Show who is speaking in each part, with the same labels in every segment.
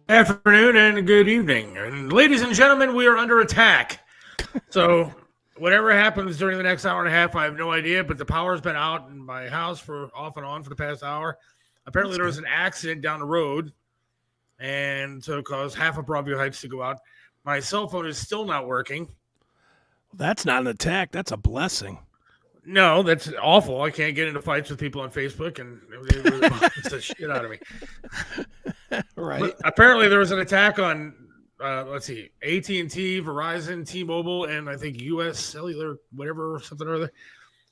Speaker 1: Afternoon and good evening. And ladies and gentlemen, we are under attack. So whatever happens during the next hour and a half, I have no idea, but the power's been out in my house for off and on for the past hour. Apparently there was an accident down the road, and so it caused half of Broadview Heights to go out. My cell phone is still not working.
Speaker 2: That's not an attack. That's a blessing.
Speaker 1: No, that's awful. I can't get into fights with people on Facebook, and they really bothers the shit out of me.
Speaker 2: Right.
Speaker 1: But apparently, there was an attack on, AT&T, Verizon, T-Mobile, and I think U.S. Cellular, whatever, something or other.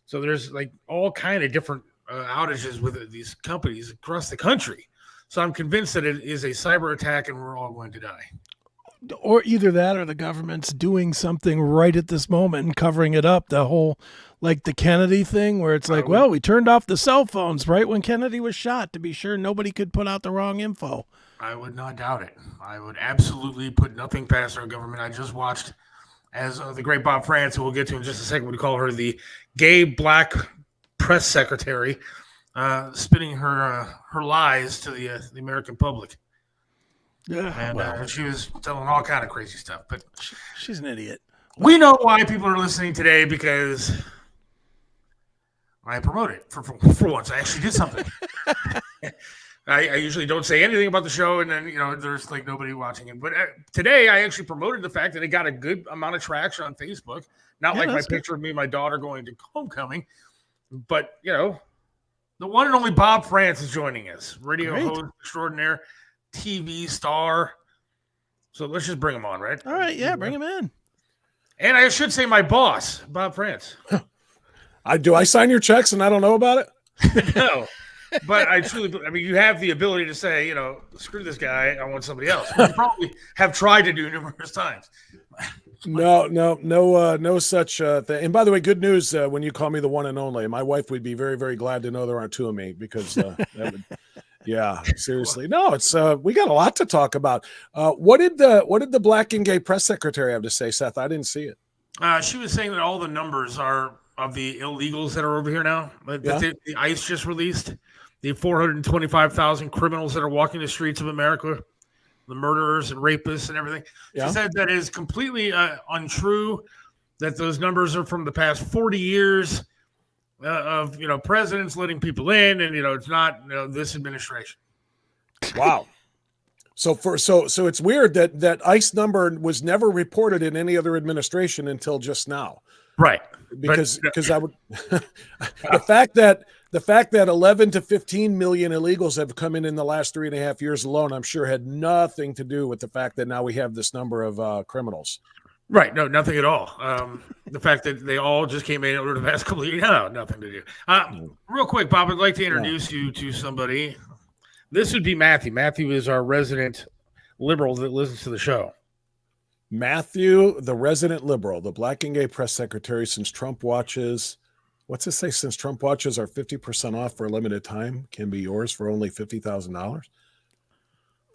Speaker 1: So there's like all kind of different outages with these companies across the country. So I'm convinced that it is a cyber attack, and we're all going to die.
Speaker 2: Or either that or the government's doing something right at this moment and covering it up. The whole, like the Kennedy thing where it's like, well, we turned off the cell phones right when Kennedy was shot to be sure nobody could put out the wrong info.
Speaker 1: I would not doubt it. I would absolutely put nothing past our government. I just watched as the great Bob Frantz, who we'll get to in just a second, we call her the gay black press secretary, spinning her lies to the American public.
Speaker 2: Yeah,
Speaker 1: and she was telling all kind of crazy stuff. But
Speaker 2: she's an idiot.
Speaker 1: We know why people are listening today because I promoted it for once. I actually did something. I usually don't say anything about the show, and then there's like nobody watching it. But today I actually promoted the fact that it got a good amount of traction on Facebook. Not like my picture of me and my daughter going to homecoming, but the one and only Bob Frantz is joining us, radio host extraordinaire. TV star. So let's just bring him on, right?
Speaker 2: All right, yeah, bring him in.
Speaker 1: And I should say my boss, Bob Frantz.
Speaker 3: I sign your checks and I don't know about
Speaker 1: it? No. But you have the ability to say, screw this guy, I want somebody else. You probably have tried to do numerous times.
Speaker 3: No such thing. And by the way, good news when you call me the one and only. My wife would be very, very glad to know there aren't two of me because that would yeah, seriously. No, it's we got a lot to talk about. What did the black and gay press secretary have to say, Seth? I didn't see it.
Speaker 1: She was saying that all the numbers are of the illegals that are over here now. The ICE just released the 425,000 criminals that are walking the streets of America, the murderers and rapists and everything. She said that is completely untrue, that those numbers are from the past 40 years of presidents letting people in, and it's not this administration.
Speaker 3: Wow. So it's weird that ICE number was never reported in any other administration until just now.
Speaker 1: Right.
Speaker 3: Because I would the fact that 11 to 15 million illegals have come in the last 3.5 years alone, I'm sure had nothing to do with the fact that now we have this number of criminals.
Speaker 1: Right. No, nothing at all. The fact that they all just came in over the past couple of years, nothing to do. Real quick, Bob, I'd like to introduce you to somebody. This would be Matthew. Matthew is our resident liberal that listens to the show.
Speaker 3: Matthew, the resident liberal, the black and gay press secretary since Trump watches. What's it say? Since Trump watches are 50% off for a limited time, can be yours for only $50,000.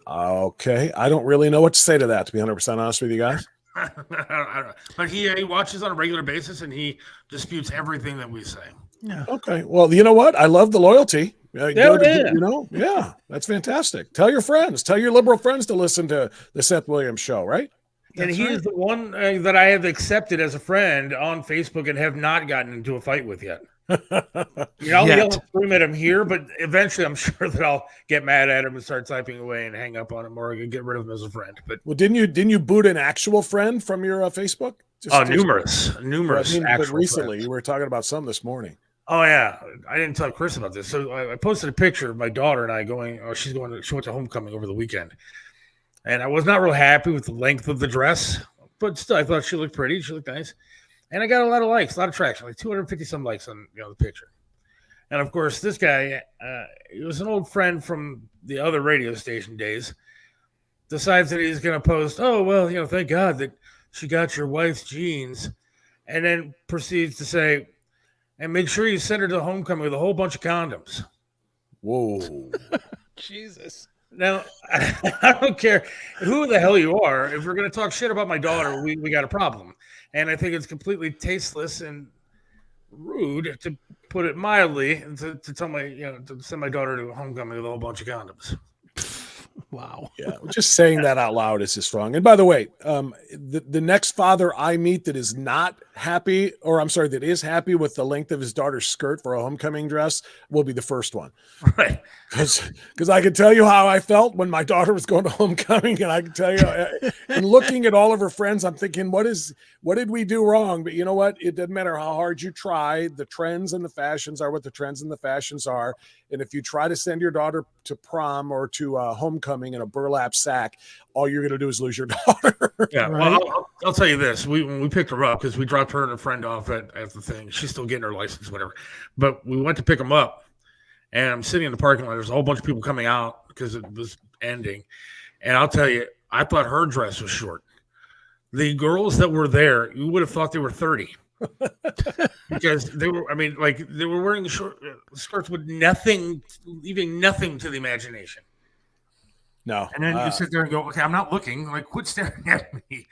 Speaker 3: Okay. I don't really know what to say to that, to be 100% honest with you guys.
Speaker 1: I don't know. But he watches on a regular basis and he disputes everything that we say.
Speaker 3: Yeah. Okay. Well, you know what? I love the loyalty.
Speaker 1: Yeah,
Speaker 3: that's fantastic. Tell your friends, tell your liberal friends to listen to the Seth Williams Show, right?
Speaker 1: And he is the one that I have accepted as a friend on Facebook and have not gotten into a fight with yet. I'll yell and scream at him here, but eventually I'm sure that I'll get mad at him and start typing away and hang up on him or get rid of him as a friend. But
Speaker 3: didn't you boot an actual friend from your Facebook?
Speaker 1: Numerous.
Speaker 3: But recently, friends. You were talking about some this morning.
Speaker 1: Oh yeah, I didn't tell Chris about this. So I posted a picture of my daughter and I going. Oh, she went to homecoming over the weekend, and I was not real happy with the length of the dress, but still I thought she looked pretty. She looked nice. And I got a lot of likes, a lot of traction, like 250 some likes on the picture. And of course, this guy, he was an old friend from the other radio station days, decides that he's going to post, oh, well, thank God that she got your wife's jeans, and then proceeds to say, and make sure you send her to homecoming with a whole bunch of condoms.
Speaker 3: Whoa.
Speaker 2: Jesus.
Speaker 1: Now, I don't care who the hell you are. If you're going to talk shit about my daughter, we got a problem. And I think it's completely tasteless and rude, to put it mildly, to tell to send my daughter to homecoming with a whole bunch of condoms.
Speaker 2: Wow.
Speaker 3: Yeah, just saying that out loud is strong. And by the way, the next father I meet that is not happy, or I'm sorry, that is happy with the length of his daughter's skirt for a homecoming dress will be the first one.
Speaker 1: Right.
Speaker 3: Because I can tell you how I felt when my daughter was going to homecoming, and I can tell you, and looking at all of her friends, I'm thinking, what did we do wrong? But you know what? It doesn't matter how hard you try. The trends and the fashions are what the trends and the fashions are. And if you try to send your daughter to prom or to homecoming in a burlap sack, all you're going to do is lose your daughter.
Speaker 1: Yeah. Right? Well, I'll tell you this. When we picked her up, because we dropped her and a friend off at the thing. She's still getting her license, whatever. But we went to pick them up. And I'm sitting in the parking lot. There's a whole bunch of people coming out because it was ending. And I'll tell you, I thought her dress was short. The girls that were there, you would have thought they were 30. Because they were wearing short skirts with nothing, leaving nothing to the imagination.
Speaker 3: No.
Speaker 1: And then you sit there and go, okay, I'm not looking. Like, quit staring at me.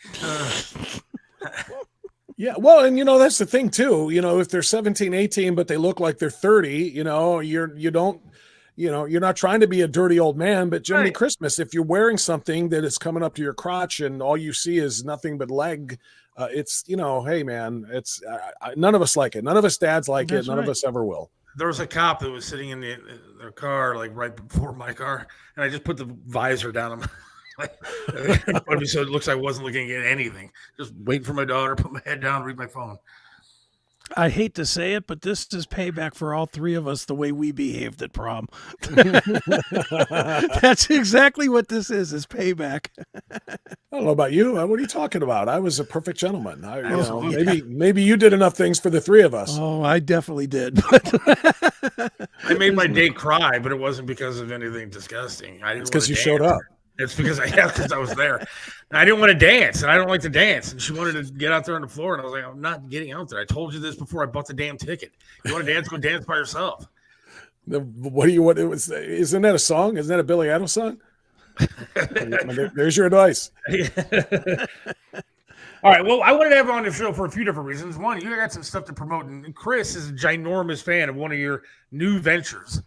Speaker 3: Yeah, well, and that's the thing too. If they're 17, 18, but they look like they're 30, you're not trying to be a dirty old man, but Jiminy Christmas, if you're wearing something that is coming up to your crotch and all you see is nothing but leg, it's, hey man, it's none of us like it. None of us dads like it. None of us ever will. There
Speaker 1: was a cop that was sitting in their car, like right before my car, and I just put the visor down on my so it looks like I wasn't looking at anything. Just waiting for my daughter, put my head down, read my phone.
Speaker 2: I hate to say it, but this is payback for all three of us the way we behaved at prom. That's exactly what this is payback.
Speaker 3: I don't know about you. What are you talking about? I was a perfect gentleman. Maybe you did enough things for the three of us.
Speaker 2: Oh, I definitely did.
Speaker 1: I made my date cry, but it wasn't because of anything disgusting.
Speaker 3: It's because you showed up.
Speaker 1: It's because I was there. And I didn't want to dance, and I don't like to dance. And she wanted to get out there on the floor, and I was like, I'm not getting out there. I told you this before I bought the damn ticket. You want to dance? Go dance by yourself.
Speaker 3: Isn't that a song? Isn't that a Billy Idol song? There's your advice.
Speaker 1: All right. Well, I wanted to have on the show for a few different reasons. One, you got some stuff to promote, and Chris is a ginormous fan of one of your new ventures.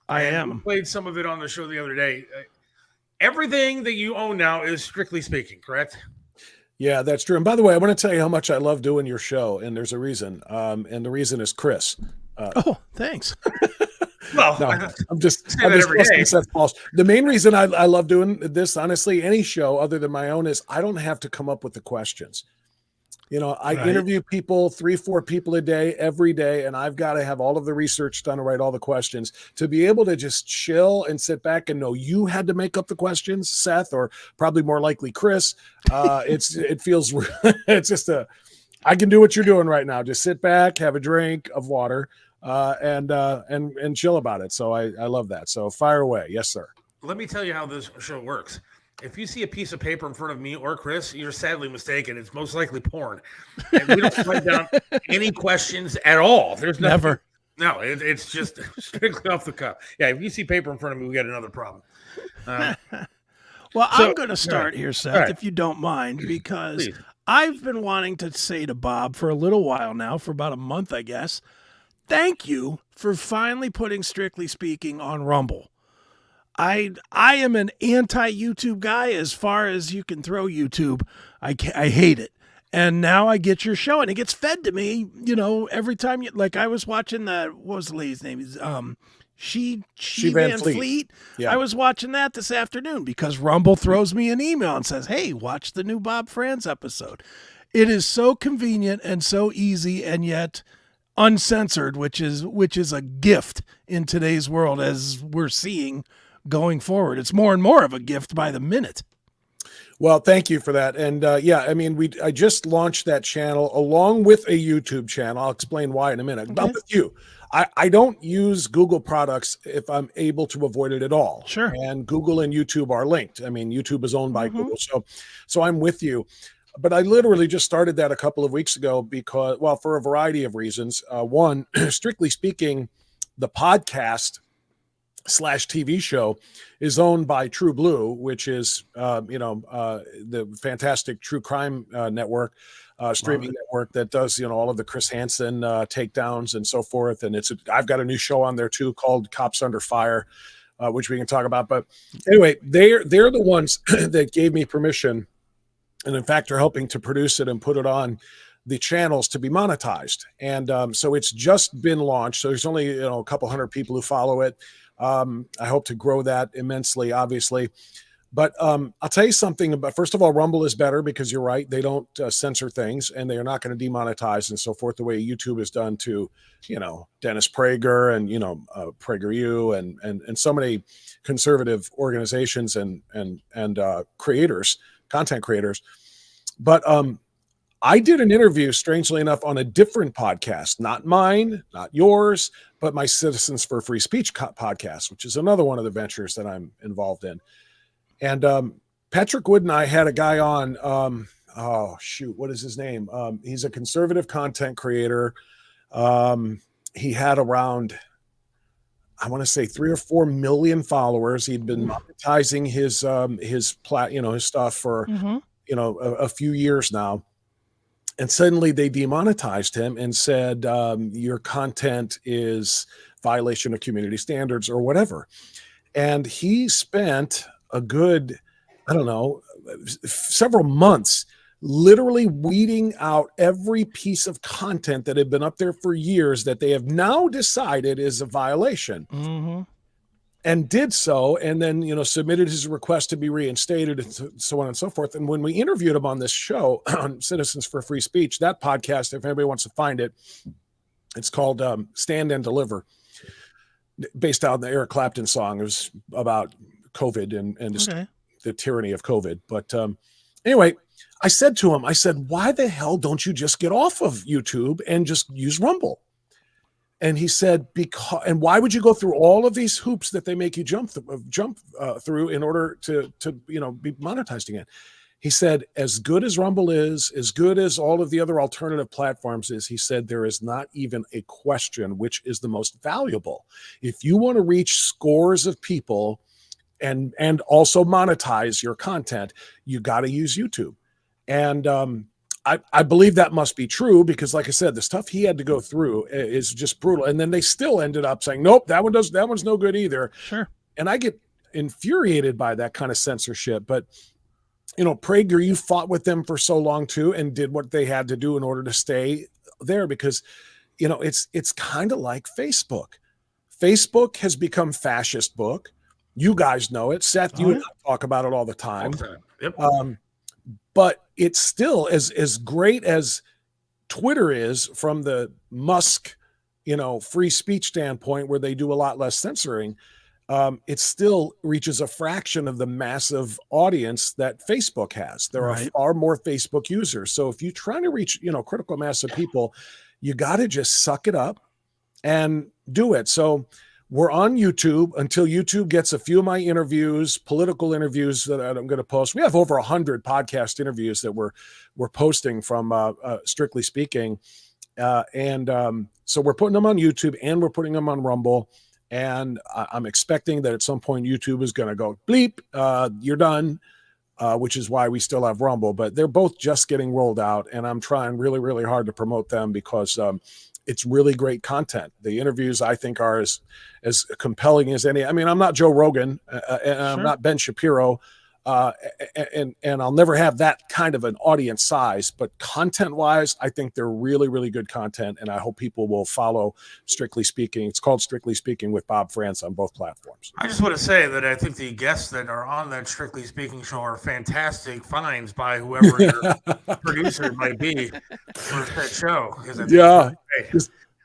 Speaker 2: I am.
Speaker 1: We played some of it on the show the other day. Everything that you own now is Strictly Speaking, correct?
Speaker 3: Yeah, that's true. And by the way, I want to tell you how much I love doing your show, and there's a reason. And the reason is Chris.
Speaker 2: Thanks.
Speaker 1: Well,
Speaker 3: no, I'm just Seth Paul. The main reason I love doing this, honestly, any show other than my own, is I don't have to come up with the questions. I interview people, 3-4 people a day, every day, and I've got to have all of the research done to write all the questions. To be able to just chill and sit back and know you had to make up the questions, Seth, or probably more likely Chris, it feels it's just I can do what you're doing right now. Just sit back, have a drink of water, and chill about it. So I love that. So fire away, yes, sir.
Speaker 1: Let me tell you how this show works. If you see a piece of paper in front of me or Chris, you're sadly mistaken. It's most likely porn. And we don't write down any questions at all. There's nothing.
Speaker 2: Never.
Speaker 1: No, it's just strictly off the cuff. Yeah, if you see paper in front of me, we got another problem.
Speaker 2: I'm going to start here, Seth, if you don't mind, because I've been wanting to say to Bob for a little while now, for about a month, I guess, thank you for finally putting Strictly Speaking on Rumble. I am an anti-YouTube guy as far as you can throw YouTube. I hate it. And now I get your show, and it gets fed to me, every time. I was watching what was the lady's name? She Van Fleet. Yeah. I was watching that this afternoon because Rumble throws me an email and says, hey, watch the new Bob Frantz episode. It is so convenient and so easy, and yet uncensored, which is a gift in today's world, as we're seeing going forward. It's more and more of a gift by the minute.
Speaker 3: Well, thank you for that. And I just launched that channel along with a YouTube channel. I'll explain why in a minute. About with you. I don't use Google products if I'm able to avoid it at all.
Speaker 2: Sure.
Speaker 3: And Google and YouTube are linked. I mean, YouTube is owned by Google. So I'm with you. But I literally just started that a couple of weeks ago because, for a variety of reasons. One, strictly speaking, the podcast /TV show is owned by True Blue, which is the fantastic true crime network, streaming network that does all of the Chris Hansen takedowns and so forth. And I've got a new show on there too called Cops Under Fire, which we can talk about. But anyway, they're the ones that gave me permission, and in fact are helping to produce it and put it on the channels to be monetized. And so it's just been launched. So there's only a couple hundred people who follow it. I hope to grow that immensely, obviously. But I'll tell you something about, first of all, Rumble is better because you're right. They don't censor things, and they are not going to demonetize and so forth the way YouTube has done to, Dennis Prager and, PragerU and so many conservative organizations and creators, content creators. But I did an interview, strangely enough, on a different podcast, not mine, not yours, but my Citizens for Free Speech podcast, which is another one of the ventures that I'm involved in. And Patrick Wood and I had a guy on, what is his name? He's a conservative content creator. He had around, I want to say 3 or 4 million followers. He'd been monetizing his stuff for, a few years now. And suddenly they demonetized him and said, your content is violation of community standards or whatever. And he spent a good, several months literally weeding out every piece of content that had been up there for years that they have now decided is a violation. And did so, and then, submitted his request to be reinstated and so on and so forth. And when we interviewed him on this show on Citizens for Free Speech, that podcast, if anybody wants to find it, it's called Stand and Deliver, based on the Eric Clapton song. It was about COVID and the tyranny of COVID. But anyway, I said to him, why the hell don't you just get off of YouTube and just use Rumble? And he said, and why would you go through all of these hoops that they make you jump through in order to be monetized again? He said, as good as Rumble is, as good as all of the other alternative platforms is, he said, there is not even a question which is the most valuable. If you want to reach scores of people and also monetize your content, you got to use YouTube. And I believe that must be true because, like I said, the stuff he had to go through is just brutal. And then they still ended up saying, nope, that one's no good either.
Speaker 2: Sure.
Speaker 3: And I get infuriated by that kind of censorship. But, Prager, you fought with them for so long too and did what they had to do in order to stay there because, it's kind of like Facebook. Facebook has become fascist book. You guys know it. Seth, you and I talk about it all the time.
Speaker 1: Yep.
Speaker 3: But it's still as great as Twitter is from the Musk, free speech standpoint, where they do a lot less censoring. It still reaches a fraction of the massive audience that Facebook has. There are far more Facebook users. So if you're trying to reach, critical mass of people, you got to just suck it up and do it. So we're on YouTube until YouTube gets a few of my interviews, political interviews that I'm going to post. We have over 100 podcast interviews that we're posting from Strictly Speaking. So we're putting them on YouTube and we're putting them on Rumble. And I'm expecting that at some point YouTube is going to go bleep, you're done, which is why we still have Rumble. But they're both just getting rolled out. And I'm trying really, really hard to promote them because it's really great content. The interviews, I think, are as compelling as any. I mean, I'm not Joe Rogan, and I'm not Ben Shapiro, and I'll never have that kind of an audience size. But content-wise, I think they're really, really good content, and I hope people will follow Strictly Speaking. It's called Strictly Speaking with Bob Frantz on both platforms.
Speaker 1: I just want to say that I think the guests that are on that Strictly Speaking show are fantastic finds by whoever your producer might be for that show.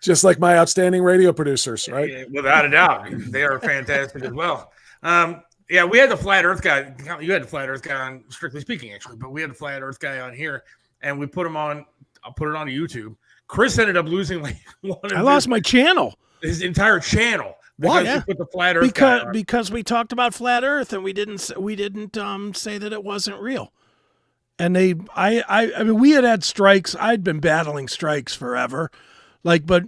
Speaker 3: Just like my outstanding radio producers, right?
Speaker 1: Without a doubt. They are fantastic as well. Yeah, we had the Flat Earth guy. You had the Flat Earth guy on Strictly Speaking, actually, but we had the Flat Earth guy on here, and we put him on. I'll put it on YouTube. Chris ended up losing
Speaker 2: I lost my channel.
Speaker 1: His entire channel. Because
Speaker 2: Why?
Speaker 1: put the Flat Earth guy on.
Speaker 2: Because we talked about Flat Earth and we didn't say that it wasn't real. And I mean, we had strikes. I'd been battling strikes forever, but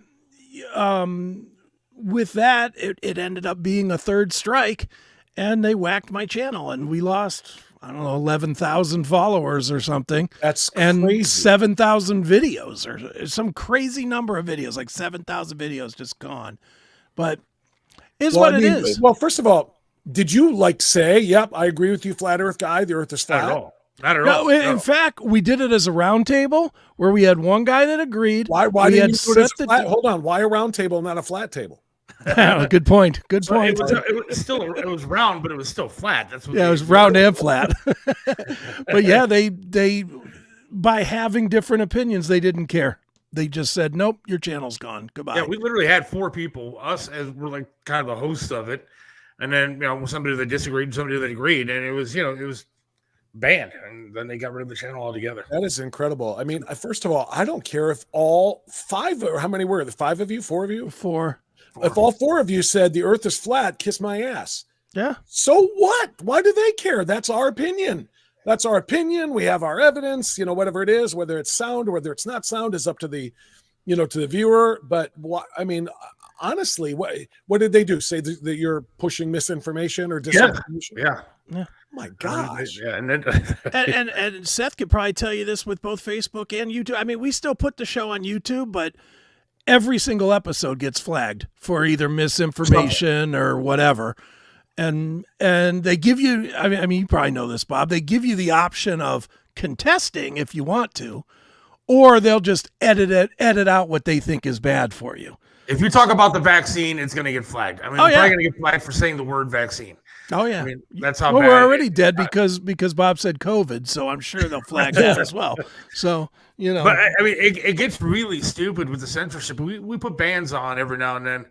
Speaker 2: with that, it ended up being a third strike. And they whacked my channel, and we lost, 11,000 followers or something.
Speaker 3: That's crazy.
Speaker 2: And 7,000 videos, or some crazy number of videos, like 7,000 videos just gone. But what it is.
Speaker 3: Well, first of all, Did you like say, yep, I agree with you, flat earth guy, the earth is flat?
Speaker 1: Not at all. Not at
Speaker 2: No,
Speaker 1: all.
Speaker 2: in fact, we did it as a round table where we had one guy that agreed.
Speaker 3: Why
Speaker 2: we
Speaker 3: didn't
Speaker 2: had
Speaker 3: you do it as
Speaker 2: set
Speaker 3: a flat? Hold on. Why a round table, not a flat table?
Speaker 2: Good point. Good
Speaker 1: So
Speaker 2: point.
Speaker 1: it was still it was round, but it was still flat. That's what
Speaker 2: Yeah, it was round and flat. But yeah, they by having different opinions, they didn't care. They just said, "Nope, your channel's gone. Goodbye."
Speaker 1: Yeah, we literally had 4 people. Us as we're like kind of the hosts of it, and then somebody that disagreed, somebody that agreed, and it was banned, and then they got rid of the channel altogether.
Speaker 3: That is incredible. I mean, first of all, I don't care if all 5 or how many were the 5 of you, 4 of you,
Speaker 2: 4.
Speaker 3: If all 4 of you said the earth is flat, kiss my ass.
Speaker 2: Yeah.
Speaker 3: So what? Why do they care? That's our opinion. That's our opinion. We have our evidence, whatever it is, whether it's sound or whether it's not sound is up to the, to the viewer. But what, I mean, honestly, what did they do? Say that you're pushing misinformation or disinformation?
Speaker 1: Yeah.
Speaker 3: Oh my gosh.
Speaker 1: Yeah. And then
Speaker 2: And Seth could probably tell you this with both Facebook and YouTube. I mean, we still put the show on YouTube, but every single episode gets flagged for either misinformation or whatever. And they give you, I mean, you probably know this, Bob. They give you the option of contesting if you want to, or they'll just edit out what they think is bad for you.
Speaker 1: if you talk about the vaccine, it's going to get flagged. I mean, we're probably going to get flagged for saying the word vaccine.
Speaker 2: Oh yeah,
Speaker 1: I mean, that's how.
Speaker 2: Well,
Speaker 1: bad
Speaker 2: we're already dead because Bob said COVID, so I'm sure they'll flag that as well. So
Speaker 1: But I mean, it gets really stupid with the censorship. We put bands on every now and then,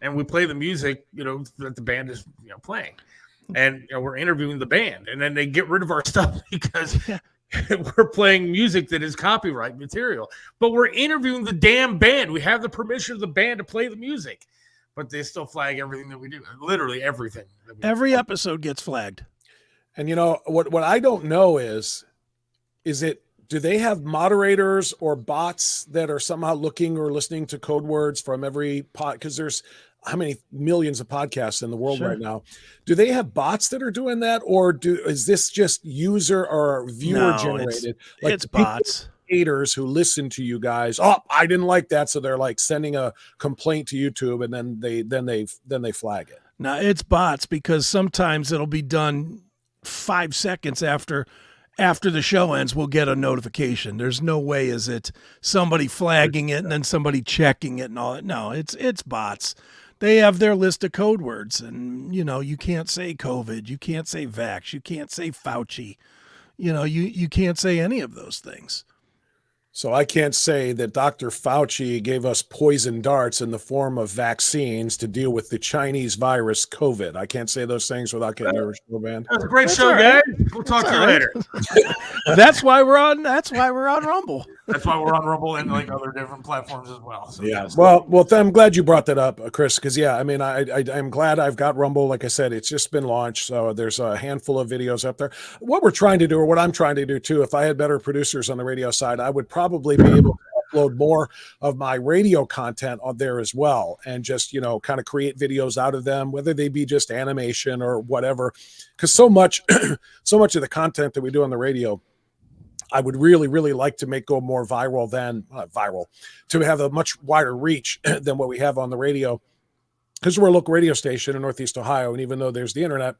Speaker 1: and we play the music, that the band is playing, and we're interviewing the band, and then they get rid of our stuff because we're playing music that is copyright material. But we're interviewing the damn band. We have the permission of the band to play the music. But they still flag everything that we do. Literally everything.
Speaker 2: Every episode gets flagged. And
Speaker 3: what I don't know is do they have moderators or bots that are somehow looking or listening to code words from every pod? Because there's how many millions of podcasts in the world right now. Do they have bots that are doing that? Or is this just user or viewer generated?
Speaker 2: It's bots.
Speaker 3: Haters who listen to you guys. Oh, I didn't like that, so they're like sending a complaint to YouTube, and then they flag it.
Speaker 2: Now it's bots because sometimes it'll be done 5 seconds after the show ends. We'll get a notification. There's no way is it somebody flagging it and then somebody checking it and all that. No, it's bots. They have their list of code words, and you can't say COVID, you can't say vax, you can't say Fauci, you can't say any of those things.
Speaker 3: So I can't say that Dr. Fauci gave us poison darts in the form of vaccines to deal with the Chinese virus COVID. I can't say those things without getting your show banned.
Speaker 1: That's a great show, guys. We'll talk to you later.
Speaker 2: That's why we're on Rumble.
Speaker 1: That's why we're on Rumble and like other different platforms as well. So
Speaker 3: yeah. Well, I'm glad you brought that up, Chris, because I mean, I'm glad I've got Rumble. Like I said, it's just been launched, so there's a handful of videos up there. What we're trying to do, or what I'm trying to do too, if I had better producers on the radio side, I would probably be able to upload more of my radio content on there as well, and just kind of create videos out of them, whether they be just animation or whatever, because so much of the content that we do on the radio, I would really, really like to make go more viral to have a much wider reach than what we have on the radio, because we're a local radio station in Northeast Ohio. And even though there's the internet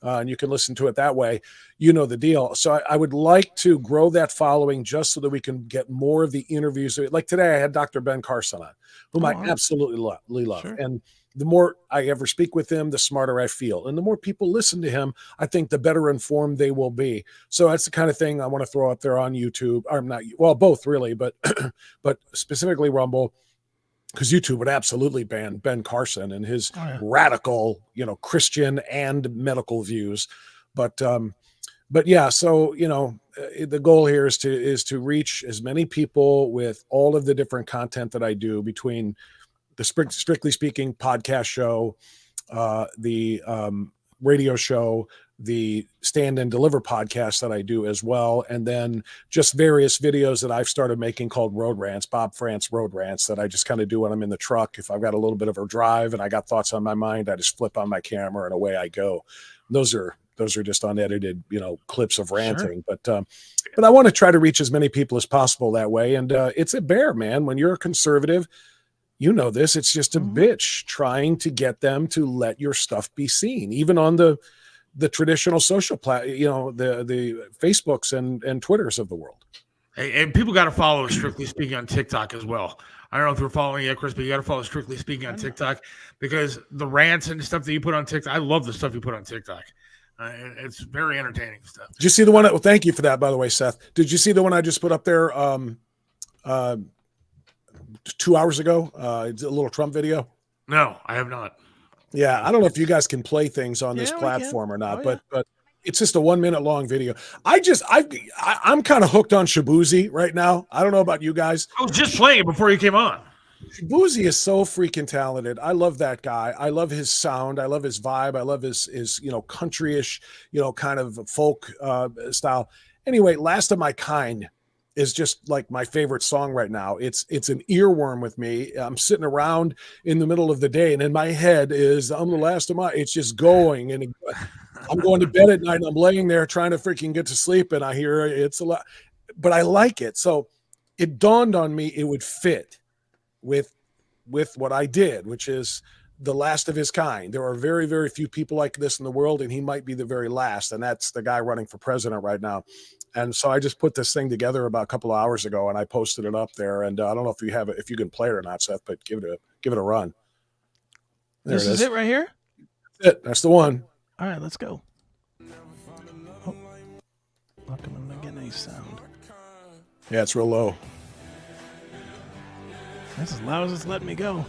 Speaker 3: and you can listen to it that way, the deal. So I would like to grow that following just so that we can get more of the interviews. Like today I had Dr. Ben Carson on, whom I absolutely love. Sure. And the more I ever speak with him, the smarter I feel. And the more people listen to him, I think the better informed they will be. So that's the kind of thing I want to throw out there on YouTube. Both really, but specifically Rumble, because YouTube would absolutely ban Ben Carson and his radical, Christian and medical views. But yeah, so, the goal here is to reach as many people with all of the different content that I do, between the Strictly Speaking podcast show, the radio show, the Stand and Deliver podcast that I do as well, and then just various videos that I've started making called Road Rants, Bob Frantz Road Rants, that I just kind of do when I'm in the truck. If I've got a little bit of a drive and I got thoughts on my mind, I just flip on my camera and away I go. Those are just unedited, clips of ranting. Sure. But I want to try to reach as many people as possible that way. And it's a bear, man. When you're a conservative, you know this, it's just a bitch trying to get them to let your stuff be seen, even on the traditional social the Facebooks and Twitters of the world.
Speaker 1: And people got to follow Strictly Speaking on TikTok as well. I don't know if you're following yet, Chris, but you got to follow Strictly Speaking on TikTok, because the rants and stuff that you put on TikTok, I love the stuff you put on TikTok. It's very entertaining stuff.
Speaker 3: Did you see the one? Well, thank you for that, by the way, Seth. Did you see the one I just put up there 2 hours ago? It's a little Trump video.
Speaker 1: No, I have not.
Speaker 3: Yeah, I don't know if you guys can play things on this platform or not, but it's just a 1 minute long video. I'm kind of hooked on Shabuzi right now. I don't know about you guys.
Speaker 1: I was just playing it before you came on.
Speaker 3: Shabuzi is so freaking talented. I love that guy. I love his sound. I love his vibe. I love his countryish, kind of folk style. Anyway, Last of My Kind is just like my favorite song right now. It's an earworm with me. I'm sitting around in the middle of the day, and in my head is I'm the last of my. It's just going, and I'm going to bed at night, and I'm laying there trying to freaking get to sleep, and I hear it's a lot, but I like it. So it dawned on me it would fit with what I did, which is the last of his kind. There are very, very few people like this in the world, and he might be the very last, and that's the guy running for president right now. And so I just put this thing together about a couple of hours ago, and I posted it up there. And I don't know if you have it, if you can play it or not, Seth, but give it a run.
Speaker 2: There this is it right here.
Speaker 3: That's it. That's the one.
Speaker 2: All right, let's go. Oh, not coming to get any sound.
Speaker 3: Yeah, it's real low.
Speaker 2: That's as loud as it's letting me go.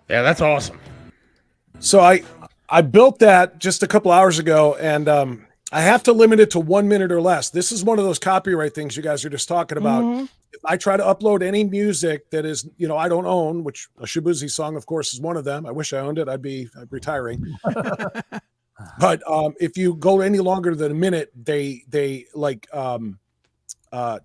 Speaker 1: Yeah, that's awesome.
Speaker 3: So I built that just a couple hours ago, and I have to limit it to 1 minute or less. This is one of those copyright things you guys are just talking about. If I try to upload any music that is, I don't own, which a Shabuzi song, of course, is one of them. I wish I owned it. I'd be retiring. But if you go any longer than a minute, they like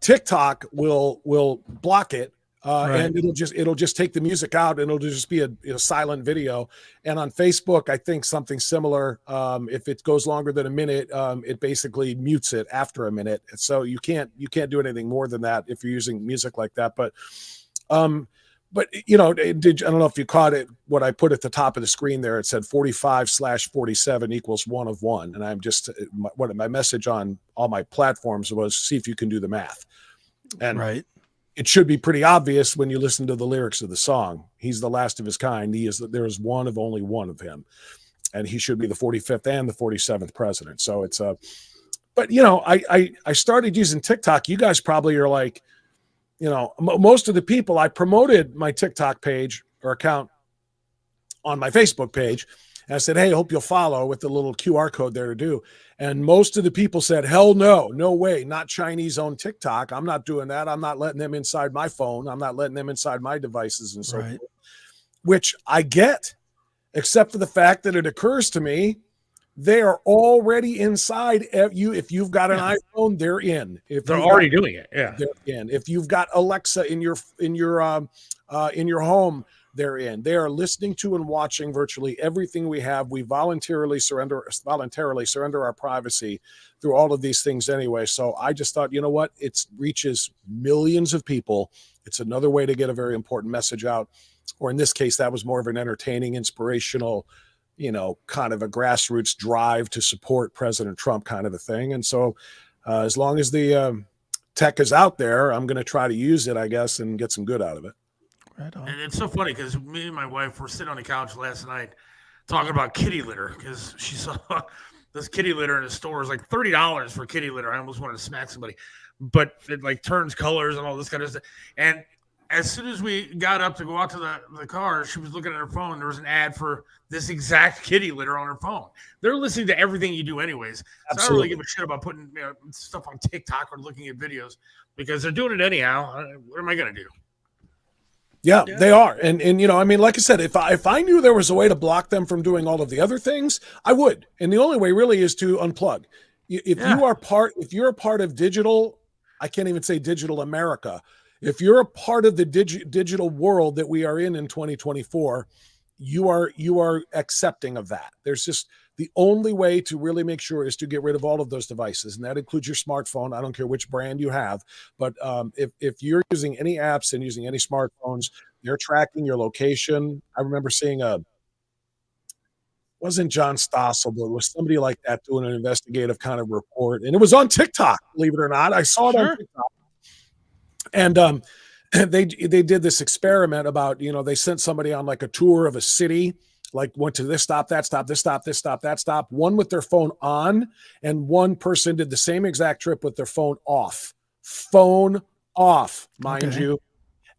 Speaker 3: TikTok will block it. And it'll just take the music out, and it'll just be a silent video. And on Facebook, I think something similar. If it goes longer than a minute, it basically mutes it after a minute. So you can't do anything more than that if you're using music like that. But I don't know if you caught it. What I put at the top of the screen there, it said 45/47 equals 1 of 1. And I'm just my message on all my platforms was, see if you can do the math. And it should be pretty obvious when you listen to the lyrics of the song. He's the last of his kind. There is one of only one of him, and he should be the 45th and the 47th president. So it's but I started using TikTok. You guys probably are like, most of the people, I promoted my TikTok page or account on my Facebook page. And I said, hey, I hope you'll follow with the little QR code there to do. And most of the people said, hell no way, not Chinese-owned TikTok. I'm not doing that. I'm not letting them inside my phone. I'm not letting them inside my devices and so forth, which I get, except for the fact that it occurs to me, they are already inside you. If you've got an iPhone, they're in. If
Speaker 1: they're already doing it,
Speaker 3: they're in. If you've got Alexa in your home, they're in. They are listening to and watching virtually everything we have. We voluntarily surrender our privacy through all of these things anyway. So I just thought, you know what? It reaches millions of people. It's another way to get a very important message out. Or in this case, that was more of an entertaining, inspirational, kind of a grassroots drive to support President Trump kind of a thing. And so as long as the tech is out there, I'm going to try to use it, I guess, and get some good out of it.
Speaker 2: Right on.
Speaker 1: And it's so funny because me and my wife were sitting on the couch last night talking about kitty litter because she saw this kitty litter in the store is like $30 for kitty litter. I almost wanted to smack somebody, but it like turns colors and all this kind of stuff. And as soon as we got up to go out to the car, she was looking at her phone. There was an ad for this exact kitty litter on her phone. They're listening to everything you do anyways. So I don't really give a shit about putting stuff on TikTok or looking at videos because they're doing it anyhow. What am I going to do?
Speaker 3: Yeah, they are. And I mean, like I said, if I knew there was a way to block them from doing all of the other things, I would. And the only way really is to unplug. If you're a part of digital, I can't even say digital America. If you're a part of the digital world that we are in 2024, you are accepting of that. There's just the only way to really make sure is to get rid of all of those devices. And that includes your smartphone. I don't care which brand you have, but if you're using any apps and using any smartphones, they're tracking your location. I remember seeing wasn't John Stossel, but it was somebody like that doing an investigative kind of report. And it was on TikTok, believe it or not. I saw it on TikTok. And they did this experiment about, they sent somebody on like a tour of a city, like went to this stop, that stop, this stop, this stop, that stop, one with their phone on, and one person did the same exact trip with their phone off, mind you.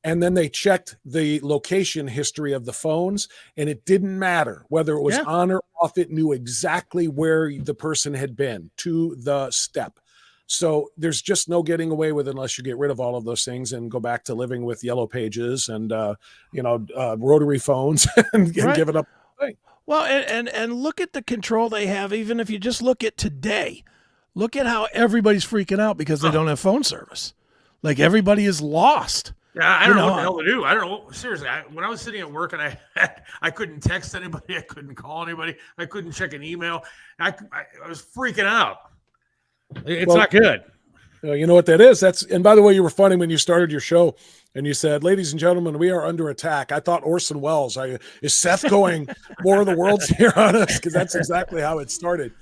Speaker 3: And then they checked the location history of the phones, and it didn't matter whether it was on or off. It knew exactly where the person had been to the step. So there's just no getting away with it unless you get rid of all of those things and go back to living with yellow pages and, rotary phones and give it up.
Speaker 2: Well, and look at the control they have. Even if you just look at today, look at how everybody's freaking out because they don't have phone service. Like everybody is lost.
Speaker 1: Yeah, I don't know what the hell to do. I don't know. Seriously, when I was sitting at work and I couldn't text anybody, I couldn't call anybody, I couldn't check an email. I was freaking out. It's not good.
Speaker 3: You know what that is? And by the way, you were funny when you started your show and you said, "Ladies and gentlemen, we are under attack." I thought Orson Welles. Is Seth going War of the Worlds here on us? Because that's exactly how it started.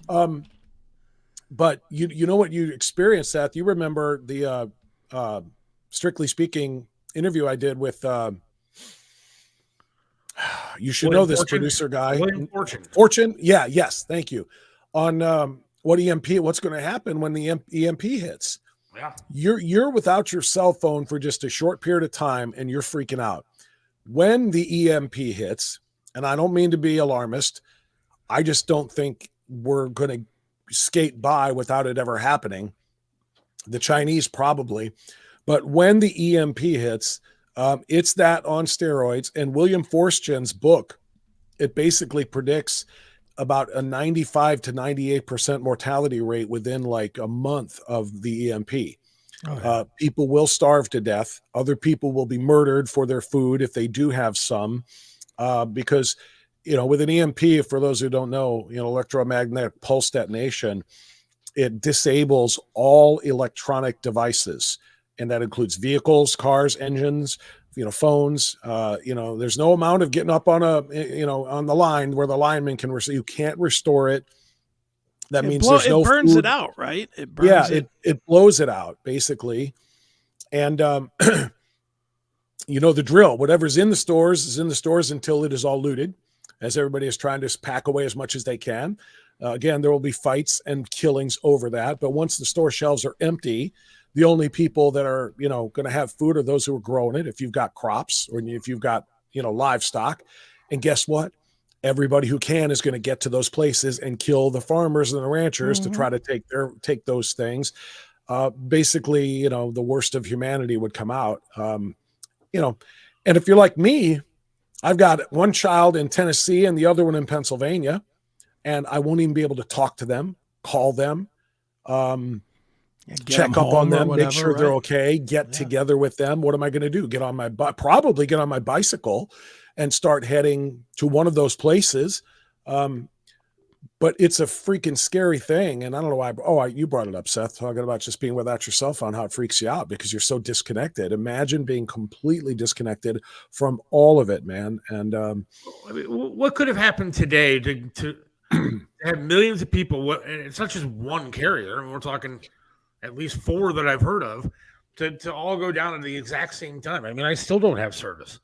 Speaker 3: But you know what you experienced, Seth? You remember the Strictly Speaking interview I did with you should know this producer guy,
Speaker 1: William
Speaker 3: Fortune. Yeah, yes, thank you. On what's going to happen when the EMP hits.
Speaker 1: Yeah.
Speaker 3: You're without your cell phone for just a short period of time and you're freaking out. When the EMP hits, and I don't mean to be alarmist, I just don't think we're going to skate by without it ever happening. The Chinese probably, but when the EMP hits, it's that on steroids. And William Forstchen's book, it basically predicts about a 95 to 98% mortality rate within like a month of the EMP. Okay. People will starve to death. Other people will be murdered for their food if they do have some, because, with an EMP, for those who don't know, electromagnetic pulse detonation, it disables all electronic devices. And that includes vehicles, cars, engines, phones. There's no amount of getting up on on the line where the lineman can you can't restore it. That means there's no
Speaker 2: burns
Speaker 3: food.
Speaker 2: It out, right? It burns
Speaker 3: it blows it out basically. And the drill. Whatever's in the stores is in the stores until it is all looted, as everybody is trying to pack away as much as they can. Again, there will be fights and killings over that. But once the store shelves are empty, the only people that are, going to have food are those who are growing it. If you've got crops or if you've got, livestock, and guess what? Everybody who can is going to get to those places and kill the farmers and the ranchers to try to take those things. Basically, the worst of humanity would come out. And if you're like me, I've got one child in Tennessee and the other one in Pennsylvania, and I won't even be able to talk to them, call them, check up on them, make sure they're okay, get together with them. What am I going to do? Probably get on my bicycle and start heading to one of those places. But it's a freaking scary thing. And I don't know why. You brought it up, Seth, talking about just being without your cell phone, how it freaks you out because you're so disconnected. Imagine being completely disconnected from all of it, man. And
Speaker 1: what could have happened today to have millions of people? And it's not just one carrier. I mean, we're talking at least 4 that I've heard of, to all go down at the exact same time. I mean, I still don't have service.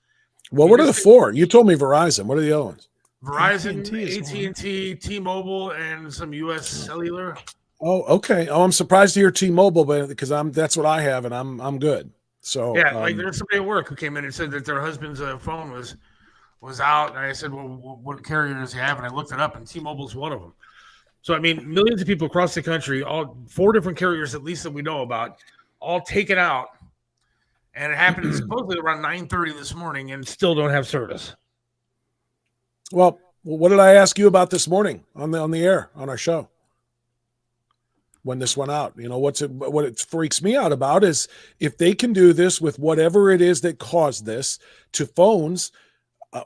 Speaker 3: Well, what are the 4? You told me Verizon. What are the other ones?
Speaker 1: Verizon,
Speaker 2: AT&T is one.
Speaker 1: AT&T, T-Mobile, and some U.S. Cellular.
Speaker 3: Oh, okay. Oh, I'm surprised to hear T-Mobile, but because that's what I have, and I'm good. So
Speaker 1: Yeah, like there's somebody at work who came in and said that their husband's phone was out, and I said, "Well, what carrier does he have?" And I looked it up, and T-Mobile's one of them. So I mean, millions of people across the country, all 4 different carriers at least that we know about, all taken out, and it happened supposedly around 9:30 this morning, and still don't have service.
Speaker 3: Well, what did I ask you about this morning on the air on our show? When this went out, what it freaks me out about is if they can do this with whatever it is that caused this to phones,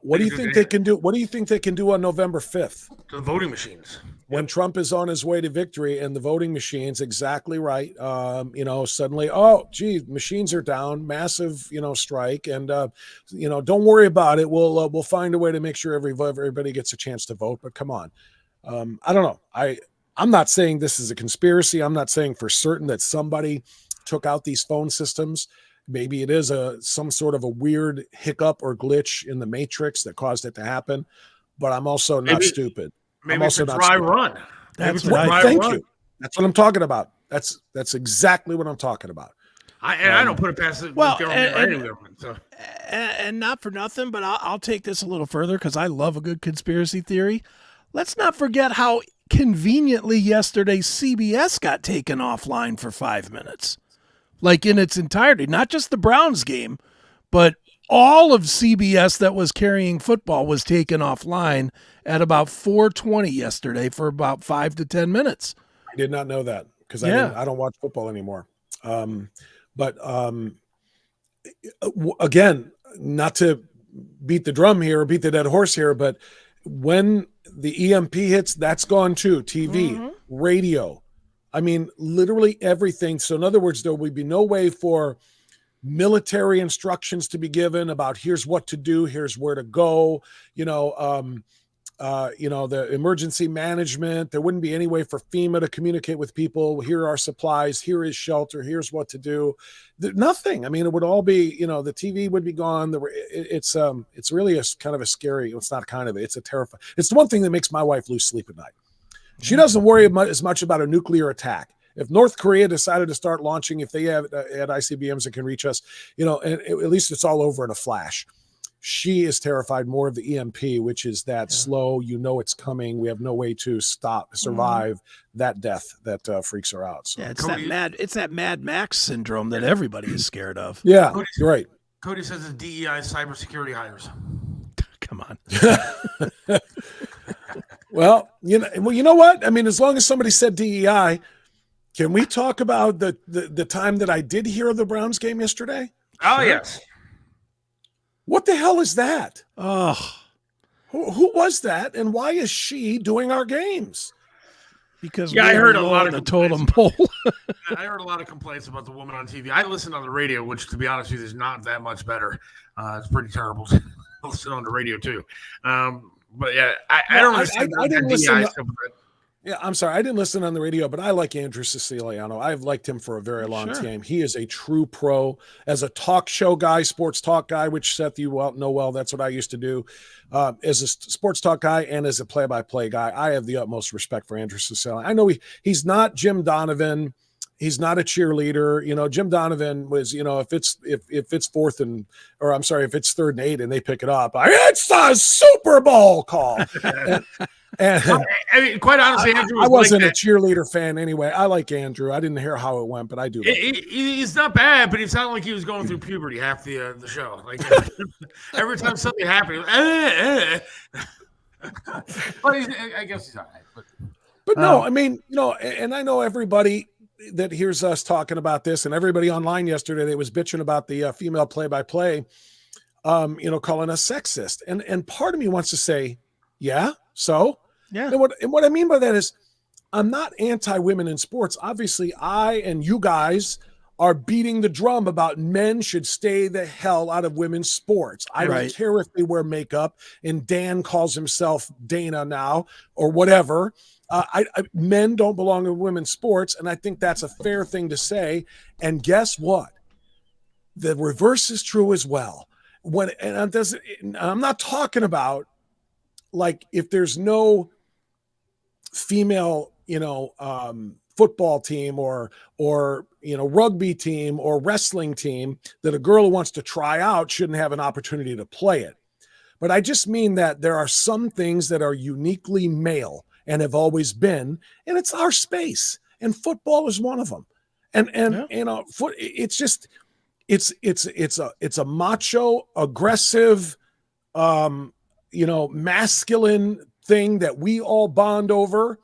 Speaker 3: what do you think they can do? What do you think they can do on November 5th?
Speaker 1: To the voting machines.
Speaker 3: When Trump is on his way to victory and the voting machines, exactly right. Suddenly, oh, gee, machines are down, massive, strike. And, don't worry about it. We'll find a way to make sure everybody gets a chance to vote. But come on. I don't know. I'm not saying this is a conspiracy. I'm not saying for certain that somebody took out these phone systems. Maybe it is some sort of a weird hiccup or glitch in the matrix that caused it to happen. But I'm also not stupid.
Speaker 1: Maybe it's a dry run.
Speaker 3: Thank you. That's what I'm talking about. That's exactly what I'm talking about.
Speaker 1: I don't put it past the government.
Speaker 2: And not for nothing, but I'll take this a little further because I love a good conspiracy theory. Let's not forget how conveniently yesterday CBS got taken offline for 5 minutes, like in its entirety, not just the Browns game, but all of CBS that was carrying football was taken offline at about 4:20 yesterday for about 5 to 10 minutes.
Speaker 3: I did not know that because I don't watch football anymore. Again, not to beat the drum here or beat the dead horse here, but when the EMP hits, that's gone too. TV, radio. I mean, literally everything. So in other words, there would be no way for military instructions to be given about here's what to do, here's where to go, the emergency management. There wouldn't be any way for FEMA to communicate with people. Here are supplies. Here is shelter. Here's what to do. Nothing. I mean, it would all be, the TV would be gone. It's really a kind of a scary, it's not kind of, it's a terrifying. It's the one thing that makes my wife lose sleep at night. She doesn't worry as much about a nuclear attack. If North Korea decided to start launching, if they had ICBMs that can reach us, and at least it's all over in a flash. She is terrified more of the EMP, which is that slow, it's coming. We have no way to survive that death that freaks her out. So
Speaker 2: it's that Mad Max syndrome that everybody is scared of.
Speaker 3: Yeah, you're right.
Speaker 1: Cody says it's DEI cybersecurity hires.
Speaker 2: Come on.
Speaker 3: Well, you know what? I mean, as long as somebody said DEI, can we talk about the time that I did hear of the Browns game yesterday?
Speaker 1: Oh, yes.
Speaker 3: What the hell is that?
Speaker 2: Oh,
Speaker 3: who was that, and why is she doing our games?
Speaker 2: Because
Speaker 1: I heard a lot of
Speaker 2: the totem pole.
Speaker 1: I heard a lot of complaints about the woman on TV. I listened on the radio, which, to be honest with you, is not that much better. It's pretty terrible to listen on the radio too. But yeah, I don't understand.
Speaker 3: I didn't listen. Yeah, I'm sorry. I didn't listen on the radio, but I like Andrew Siciliano. I've liked him for a very long time. He is a true pro. As a talk show guy, sports talk guy, which Seth, you know well, that's what I used to do. As a sports talk guy and as a play-by-play guy, I have the utmost respect for Andrew Siciliano. I know he's not Jim Donovan. He's not a cheerleader. Jim Donovan was, if it's if it's it's 3rd and 8 and they pick it up, it's a Super Bowl call. And
Speaker 1: I mean, quite honestly, Andrew
Speaker 3: I wasn't a cheerleader fan anyway. I like Andrew. I didn't hear how it went, but I do.
Speaker 1: He's not bad, but he sounded like he was going through puberty half the show. Like every time something happened, but I guess he's all right.
Speaker 3: But no, I mean, and I know everybody that hears us talking about this, and everybody online yesterday that was bitching about the female play-by-play, calling us sexist, and part of me wants to say, yeah. So, and what I mean by that is I'm not anti-women in sports. Obviously, I and you guys are beating the drum about men should stay the hell out of women's sports. I don't care if they wear makeup and Dan calls himself Dana now or whatever. Men don't belong in women's sports, and I think that's a fair thing to say. And guess what? The reverse is true as well. I'm not talking about like if there's no female, football team or rugby team or wrestling team, that a girl who wants to try out shouldn't have an opportunity to play it. But I just mean that there are some things that are uniquely male and have always been, and it's our space. And football is one of them. And it's just it's a macho, aggressive, masculine thing that we all bond over.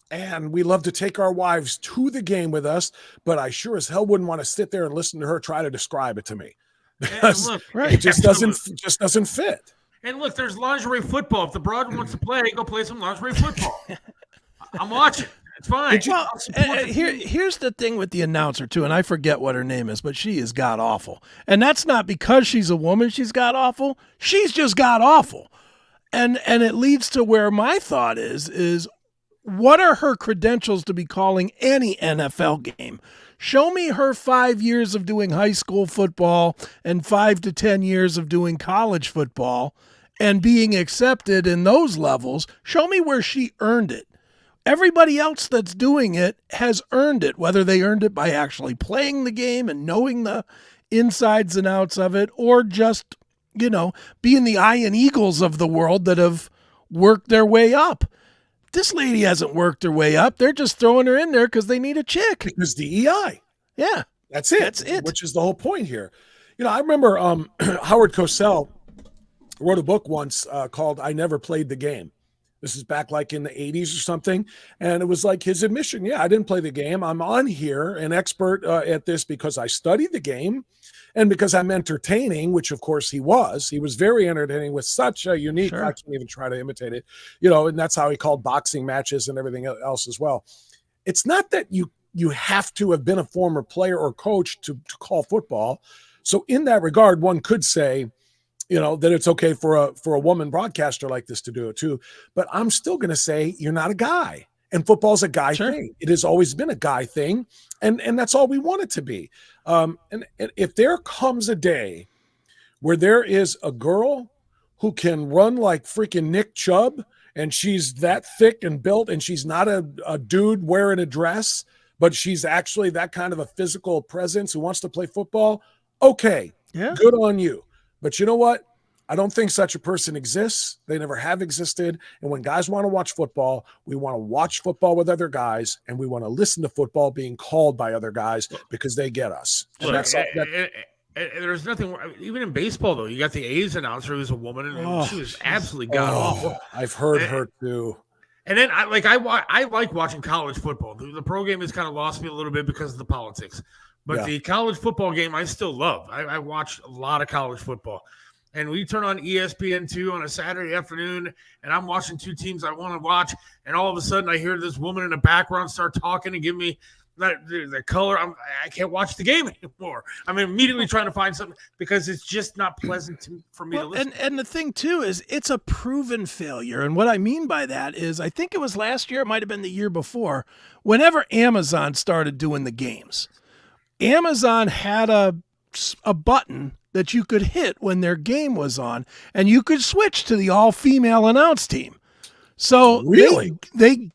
Speaker 3: And we love to take our wives to the game with us, but I sure as hell wouldn't want to sit there and listen to her try to describe it to me, because it just doesn't fit.
Speaker 1: And look, there's lingerie football. If the broad wants to play, go play some lingerie football. I'm watching. It's fine.
Speaker 2: Well, here's the thing with the announcer too, and I forget what her name is, but she is god awful. And that's not because she's a woman she's god awful. She's just god awful. And it leads to where my thought is what are her credentials to be calling any NFL game? Show me her 5 years of doing high school football and 5 to 10 years of doing college football and being accepted in those levels. Show me where she earned it. Everybody else that's doing it has earned it, whether they earned it by actually playing the game and knowing the insides and outs of it, or just, being the Iron Eagles of the world that have worked their way up. This lady hasn't worked her way up. They're just throwing her in there because they need a chick.
Speaker 3: Because DEI.
Speaker 2: Yeah.
Speaker 3: That's it. Which is the whole point here. I remember Howard Cosell wrote a book once called I Never Played the Game. This is back like in the 80s or something. And it was like his admission. Yeah, I didn't play the game. I'm on here, an expert at this because I studied the game and because I'm entertaining, which of course he was. He was very entertaining with such a unique, I can't even try to imitate it, and that's how he called boxing matches and everything else as well. It's not that you have to have been a former player or coach to call football. So in that regard, one could say, that it's okay for a woman broadcaster like this to do it too. But I'm still going to say you're not a guy, and football's a guy thing. It has always been a guy thing. And that's all we want it to be. And if there comes a day where there is a girl who can run like freaking Nick Chubb, and she's that thick and built, and she's not a dude wearing a dress, but she's actually that kind of a physical presence who wants to play football, okay, good on you. But you know what? I don't think such a person exists. They never have existed. And when guys want to watch football, we want to watch football with other guys, and we want to listen to football being called by other guys because they get us. And
Speaker 1: there's nothing, even in baseball, though. You got the A's announcer who's a woman, and she was absolutely god awful.
Speaker 3: I've heard her too.
Speaker 1: And then I like watching college football. The pro game has kind of lost me a little bit because of the politics. But the college football game I still love. I watch a lot of college football. And we turn on ESPN2 on a Saturday afternoon, and I'm watching two teams I want to watch, and all of a sudden I hear this woman in the background start talking and give me the color. I can't watch the game anymore. I'm immediately trying to find something because it's just not pleasant for me to listen.
Speaker 2: And the thing, too, is it's a proven failure. And what I mean by that is I think it was last year, it might have been the year before, whenever Amazon started doing the games, Amazon had a button that you could hit when their game was on, and you could switch to the all-female announce team. So
Speaker 3: really,
Speaker 2: they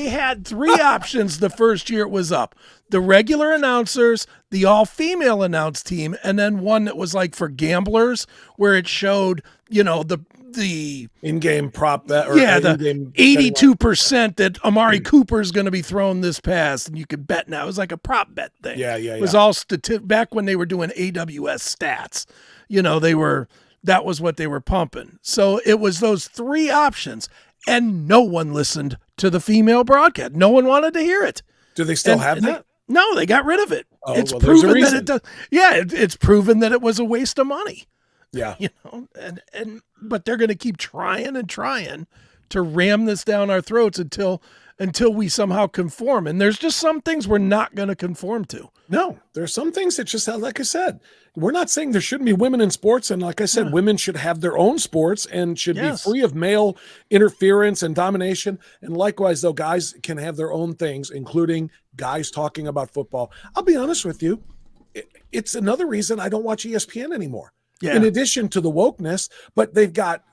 Speaker 2: had three options the first year it was up: the regular announcers, the all-female announce team, and then one that was like for gamblers, where it showed the
Speaker 3: in-game prop the
Speaker 2: 82% that Amari Cooper is going to be thrown this pass, and you could bet now. It was like a prop bet thing. It was all back when they were doing AWS stats. That was what they were pumping. So it was those three options, and no one listened to the female broadcast. No one wanted to hear it.
Speaker 3: Do they still have that?
Speaker 2: No, they got rid of it.
Speaker 3: Oh,
Speaker 2: it's proven that it does. Yeah, it's proven that it was a waste of money.
Speaker 3: Yeah.
Speaker 2: But they're going to keep trying and trying to ram this down our throats until we somehow conform. And there's just some things we're not going to conform to.
Speaker 3: No, there's some things that just, like I said, we're not saying there shouldn't be women in sports. And like I said, women should have their own sports and should be free of male interference and domination. And likewise, though, guys can have their own things, including guys talking about football. I'll be honest with you. It's another reason I don't watch ESPN anymore. Yeah. In addition to the wokeness, but they've got,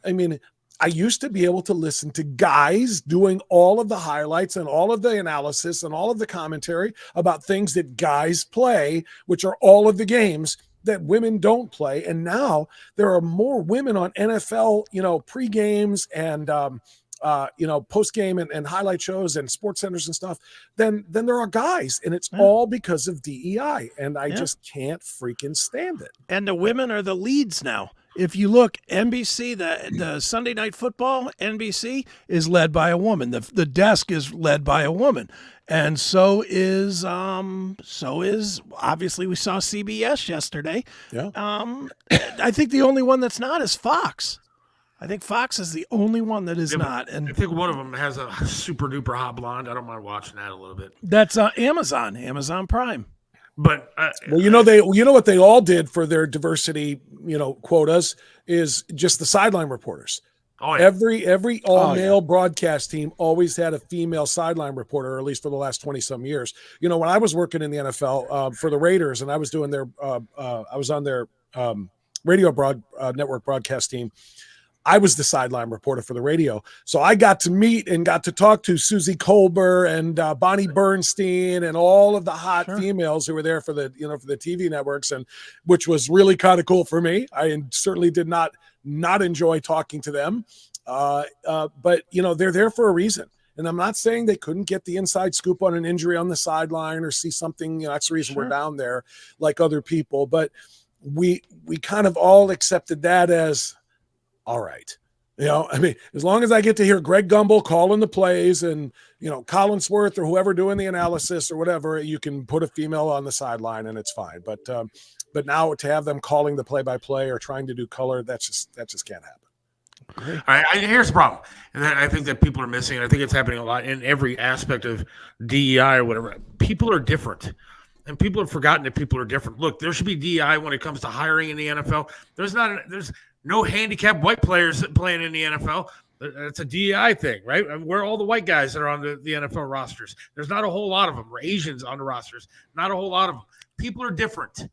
Speaker 3: I used to be able to listen to guys doing all of the highlights and all of the analysis and all of the commentary about things that guys play, which are all of the games that women don't play. And now there are more women on NFL, pre-games and, post-game and highlight shows and sports centers and stuff than there are guys. And it's all because of DEI. And I just can't freaking stand it.
Speaker 2: And the women are the leads now. If you look, NBC, the Sunday Night Football, NBC is led by a woman. The desk is led by a woman. And so is obviously we saw CBS yesterday.
Speaker 3: Yeah.
Speaker 2: I think the only one that's not is Fox. I think Fox is the only one that is not. And
Speaker 1: I think one of them has a super duper hot blonde. I don't mind watching that a little bit.
Speaker 2: That's Amazon Prime.
Speaker 1: But
Speaker 3: you know what they all did for their diversity, quotas is just the sideline reporters.
Speaker 1: Oh, yeah.
Speaker 3: Every all-male broadcast team always had a female sideline reporter, or at least for the last 20-some years. When I was working in the NFL for the Raiders, and I was doing I was on their radio network broadcast team. I was the sideline reporter for the radio. So I got to meet and got to talk to Susie Colbert and Bonnie Bernstein and all of the hot females who were there for the TV networks, and which was really kind of cool for me. I certainly did not enjoy talking to them. But they're there for a reason. And I'm not saying they couldn't get the inside scoop on an injury on the sideline or see something, that's the reason we're down there like other people. But we kind of all accepted that as, all right. As long as I get to hear Greg Gumbel calling the plays and, Collinsworth or whoever doing the analysis or whatever, you can put a female on the sideline and it's fine. But now to have them calling the play-by-play or trying to do color, that just can't happen.
Speaker 1: Great. All right, here's the problem. And that I think that people are missing, and I think it's happening a lot in every aspect of DEI or whatever. People are different. And people have forgotten that people are different. Look, there should be DEI when it comes to hiring in the NFL. There's no handicapped white players playing in the NFL. It's a DEI thing, right? We're all the white guys that are on the NFL rosters. There's not a whole lot of them. Or Asians on the rosters. Not a whole lot of them. People are different.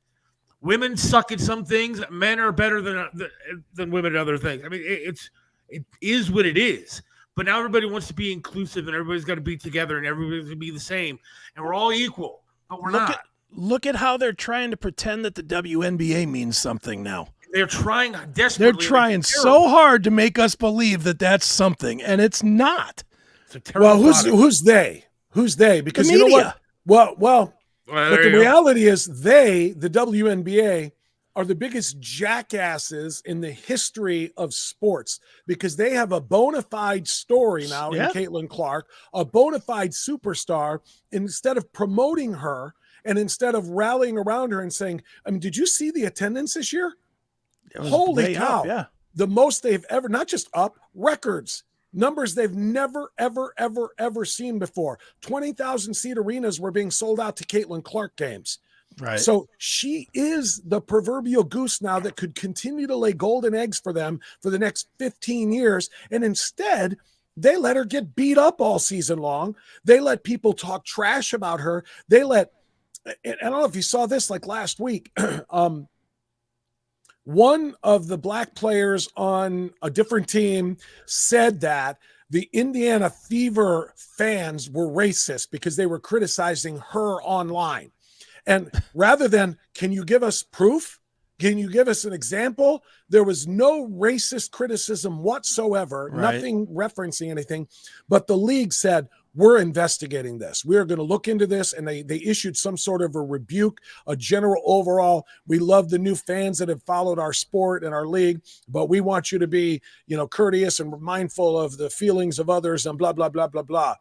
Speaker 1: Women suck at some things. Men are better than women at other things. It is what it is. But now everybody wants to be inclusive, and everybody's got to be together, and everybody's going to be the same, and we're all equal. But we're not.
Speaker 2: Look at how they're trying to pretend that the WNBA means something now.
Speaker 1: They're trying desperately.
Speaker 2: They're trying so hard to make us believe that that's something, and it's not.
Speaker 1: It's a terrible
Speaker 3: who's they? Who's they? Because
Speaker 2: the
Speaker 3: you know
Speaker 2: media.
Speaker 3: what? But the reality is the WNBA, are the biggest jackasses in the history of sports because they have a bona fide story now in Caitlin Clark, a bona fide superstar. Instead of promoting her and instead of rallying around her and saying, did you see the attendance this year? Holy cow.
Speaker 2: Up,
Speaker 3: the most they've ever, not just up, records, numbers they've never, ever, ever, ever seen before. 20,000 seat arenas were being sold out to Caitlin Clark games.
Speaker 2: Right.
Speaker 3: So she is the proverbial goose now that could continue to lay golden eggs for them for the next 15 years. And instead, they let her get beat up all season long. They let people talk trash about her. I don't know if you saw this like last week. One of the black players on a different team said that the Indiana Fever fans were racist because they were criticizing her online. And rather than, can you give us proof? Can you give us an example? There was no racist criticism whatsoever, nothing referencing anything, but the league said, we're investigating this. We're going to look into this. And they issued some sort of a rebuke, a general overall. We love the new fans that have followed our sport and our league, but we want you to be, courteous and mindful of the feelings of others and blah, blah, blah, blah, blah.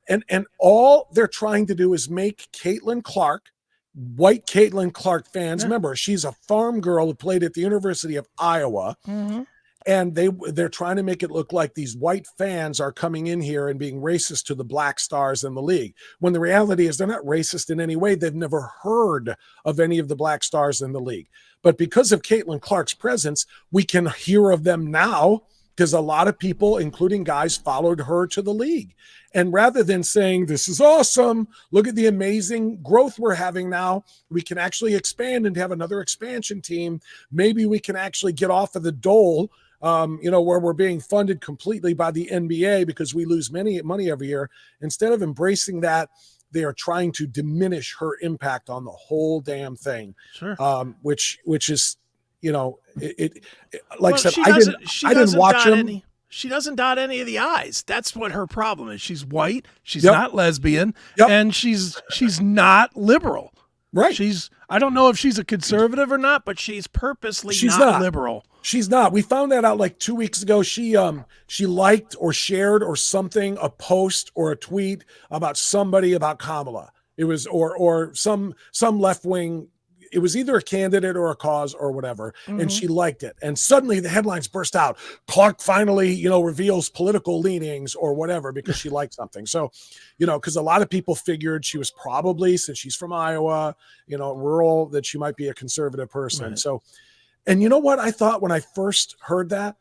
Speaker 3: And all they're trying to do is make Caitlin Clark, white Caitlin Clark fans. Remember, she's a farm girl who played at the University of Iowa. Mm-hmm. And they're trying to make it look like these white fans are coming in here and being racist to the black stars in the league. When the reality is they're not racist in any way. They've never heard of any of the black stars in the league. But because of Caitlin Clark's presence, we can hear of them now because a lot of people, including guys, followed her to the league. And rather than saying, this is awesome, look at the amazing growth we're having now, we can actually expand and have another expansion team. Maybe we can actually get off of the dole where we're being funded completely by the NBA because we lose money every year. Instead of embracing that, they are trying to diminish her impact on the whole damn thing.
Speaker 2: Sure.
Speaker 3: Which is, like
Speaker 2: well,
Speaker 3: I said,
Speaker 2: I didn't watch
Speaker 3: them.
Speaker 2: She doesn't dot any of the I's. That's what her problem is. She's white. She's
Speaker 3: Yep.
Speaker 2: not lesbian,
Speaker 3: Yep.
Speaker 2: and she's not liberal.
Speaker 3: Right.
Speaker 2: I don't know if she's a conservative or not, but she's purposely not liberal.
Speaker 3: She's not. We found that out like 2 weeks ago. She liked or shared or something, a post or a tweet about somebody about Kamala. It was or some left wing. It was either a candidate or a cause or whatever, and she liked it. And suddenly the headlines burst out. Clark finally, reveals political leanings or whatever because she liked something. So, because a lot of people figured she was probably, since she's from Iowa, rural, that she might be a conservative person.
Speaker 2: Right.
Speaker 3: So, and you know what I thought when I first heard that?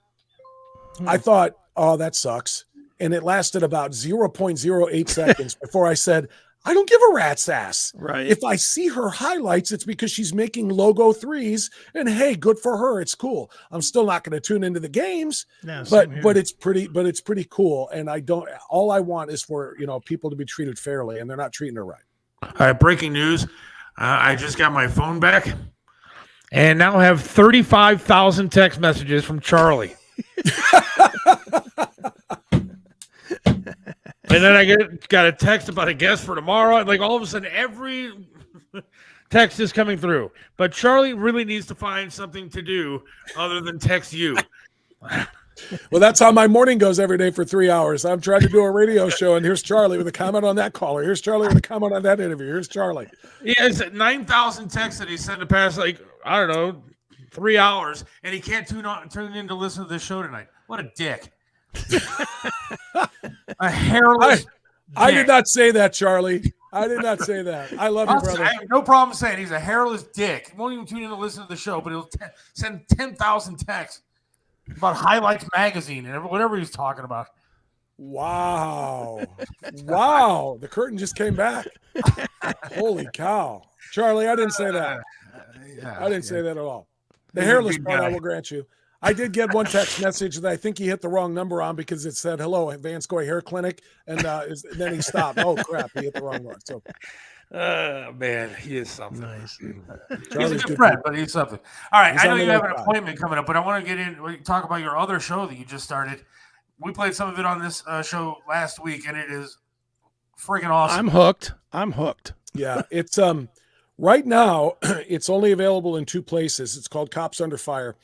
Speaker 3: I thought, oh, that sucks. And it lasted about 0.08 seconds before I said, I don't give a rat's ass.
Speaker 2: Right.
Speaker 3: If I see her highlights, it's because she's making logo threes, and hey, good for her. It's cool. I'm still not going to tune into the games, but it's pretty cool. And all I want is for, people to be treated fairly, and they're not treating her right.
Speaker 1: All right, breaking news. I just got my phone back and now have 35,000 text messages from Charlie. And then I got a text about a guest for tomorrow. And like all of a sudden, every text is coming through. But Charlie really needs to find something to do other than text you.
Speaker 3: Well, that's how my morning goes every day for 3 hours. I'm trying to do a radio show, and here's Charlie with a comment on that caller. Here's Charlie with a comment on that interview. Here's Charlie.
Speaker 1: He has 9,000 texts that he sent the past, 3 hours, and he can't tune in to listen to this show tonight. What a dick. A hairless
Speaker 3: I did not say that, Charlie. I did not say that. I love you, brother.
Speaker 1: I have no problem saying he's a hairless dick. He won't even tune in to listen to the show, but he'll send 10,000 texts about Highlights Magazine and whatever he's talking about.
Speaker 3: Wow. Wow. The curtain just came back. Holy cow. Charlie, I didn't say that. I didn't say that at all. The hairless part, I will grant you. I did get one text message that I think he hit the wrong number on because it said, hello, Vanscoy Hair Clinic. And then he stopped. Oh, crap. He hit the wrong one. So,
Speaker 1: man, he is something.
Speaker 2: Nice.
Speaker 1: He's a good friend, but he's something. All right. I know you have an appointment coming up, but I want to get in. We talk about your other show that you just started. We played some of it on this show last week, and it is freaking awesome.
Speaker 2: I'm hooked.
Speaker 3: Yeah. It's right now, it's only available in 2 places. It's called Cops Under Fire.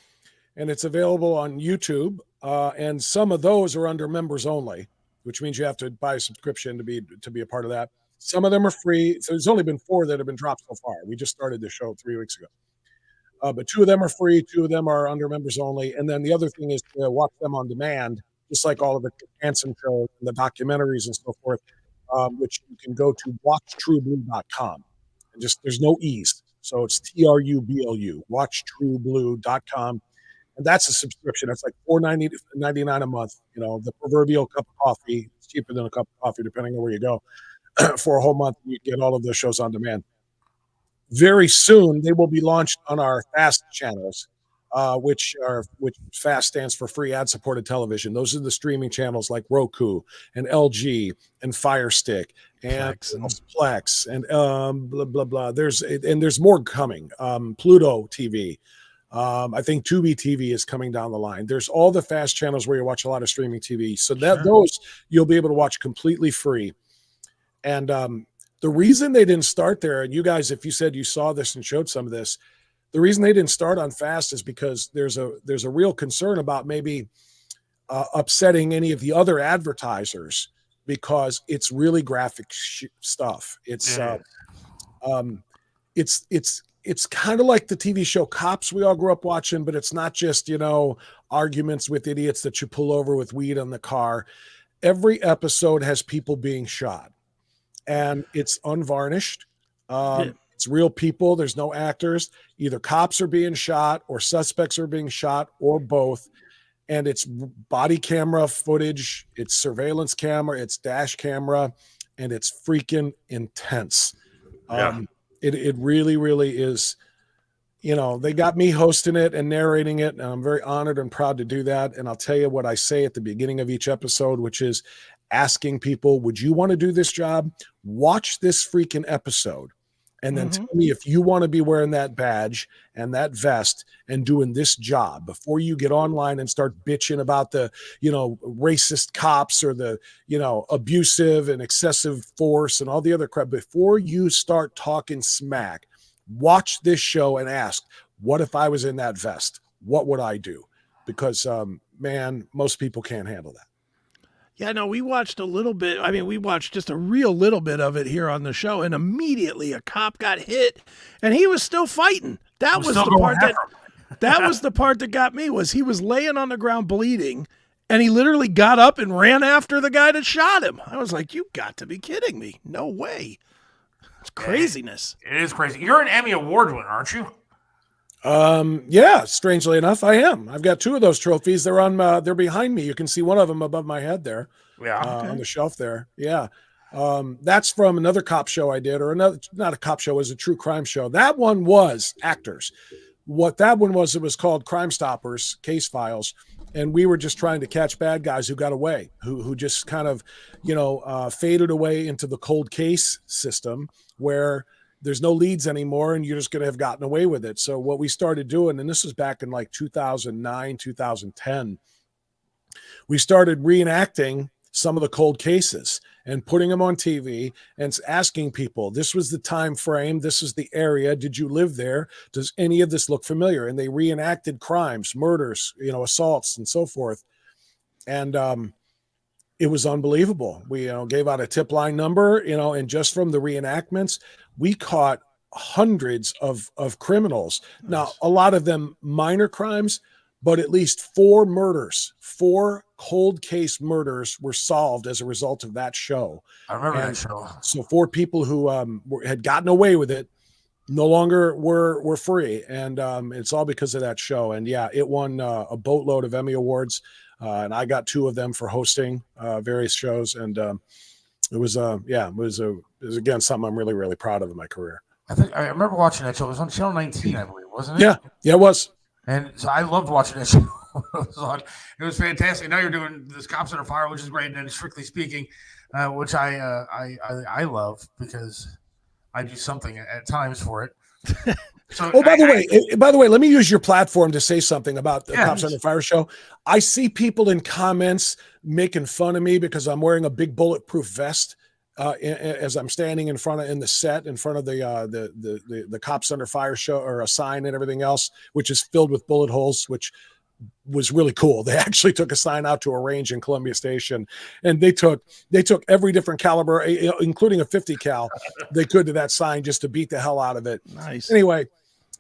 Speaker 3: And it's available on YouTube, and some of those are under members only, which means you have to buy a subscription to be a part of that. Some of them are free. So there's only been 4 that have been dropped so far. We just started the show 3 weeks ago. But 2 of them are free. 2 of them are under members only. And then the other thing is to watch them on demand, just like all of the Hanson shows and the documentaries and so forth, which you can go to watchtrueblue.com. And just there's no E's. So it's TRUBLU, watchtrueblue.com. And that's a subscription. It's like $4.99 a month. The proverbial cup of coffee. It's cheaper than a cup of coffee, depending on where you go. For a whole month, you get all of the shows on demand. Very soon, they will be launched on our FAST channels, which FAST stands for Free Ad-Supported Television. Those are the streaming channels like Roku and LG and Fire Stick and Plex and blah blah blah. There's more coming. Pluto TV. I think Tubi TV is coming down the line. There's all the FAST channels where you watch a lot of streaming TV. So those you'll be able to watch completely free. And the reason they didn't start there, and you guys, if you said you saw this and showed some of this, the reason they didn't start on FAST is because there's a real concern about maybe upsetting any of the other advertisers because it's really graphic stuff. It's kind of like the TV show Cops we all grew up watching, but it's not just, arguments with idiots that you pull over with weed on the car. Every episode has people being shot, and it's unvarnished. It's real people. There's no actors. Either cops are being shot or suspects are being shot or both. And it's body camera footage. It's surveillance camera. It's dash camera, and it's freaking intense. It really, really is. they got me hosting it and narrating it, and I'm very honored and proud to do that. And I'll tell you what I say at the beginning of each episode, which is asking people, would you want to do this job? Watch this freaking episode and then tell me if you want to be wearing that badge and that vest and doing this job before you get online and start bitching about the, racist cops or the, abusive and excessive force and all the other crap. Before you start talking smack, watch this show and ask, what if I was in that vest? What would I do? Because, man, most people can't handle that.
Speaker 2: Yeah, no, we watched a little bit. I mean, we watched just a real little bit of it here on the show, and immediately a cop got hit, and he was still fighting. That was the part that was the part that got me. Was he was laying on the ground bleeding, and he literally got up and ran after the guy that shot him. I was like, you got to be kidding me. No way. It's craziness.
Speaker 1: It is crazy. You're an Emmy Award winner, aren't you?
Speaker 3: Yeah, strangely enough, I am. I've got 2 of those trophies. They're they're behind me. You can see one of them above my head there.
Speaker 1: Yeah.
Speaker 3: On the shelf there. Yeah. That's from another cop show I did, or not a cop show, it was a true crime show. That one was actors. What that one was, it was called Crime Stoppers, Case Files. And we were just trying to catch bad guys who got away, who just kind of, faded away into the cold case system where there's no leads anymore and you're just going to have gotten away with it. So what we started doing, and this was back in like 2009, 2010, we started reenacting some of the cold cases and putting them on TV and asking people, this was the time frame, this is the area, did you live there? Does any of this look familiar? And they reenacted crimes, murders, assaults and so forth. And it was unbelievable. We gave out a tip line number, and just from the reenactments, we caught hundreds of criminals. Nice. Now, a lot of them minor crimes, but at least 4 cold case murders were solved as a result of that show.
Speaker 1: I remember that show.
Speaker 3: So 4 people who had gotten away with it no longer were free. And it's all because of that show. And yeah, it won a boatload of Emmy Awards. And I got 2 of them for hosting various shows. And it was again, something I'm really, really proud of in my career.
Speaker 1: I remember watching that show. It was on Channel 19, I believe, wasn't it?
Speaker 3: Yeah, it was.
Speaker 1: And so I loved watching that show. It was fantastic. Now you're doing this Cops Under Fire, which is great, and then Strictly Speaking, which I love because I do something at times for it. So
Speaker 3: by the way, let me use your platform to say something about the Cops Under Fire show. I see people in comments making fun of me because I'm wearing a big bulletproof vest as I'm standing in the set in front of the Cops Under Fire show, or a sign and everything else, which is filled with bullet holes, which was really cool. They actually took a sign out to a range in Columbia Station, and they took every different caliber, including a 50 cal, they could to that sign just to beat the hell out of it.
Speaker 2: Nice.
Speaker 3: Anyway,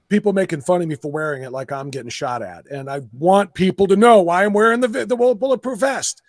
Speaker 3: people making fun of me for wearing it like I'm getting shot at, and I want people to know why I'm wearing the bulletproof vest.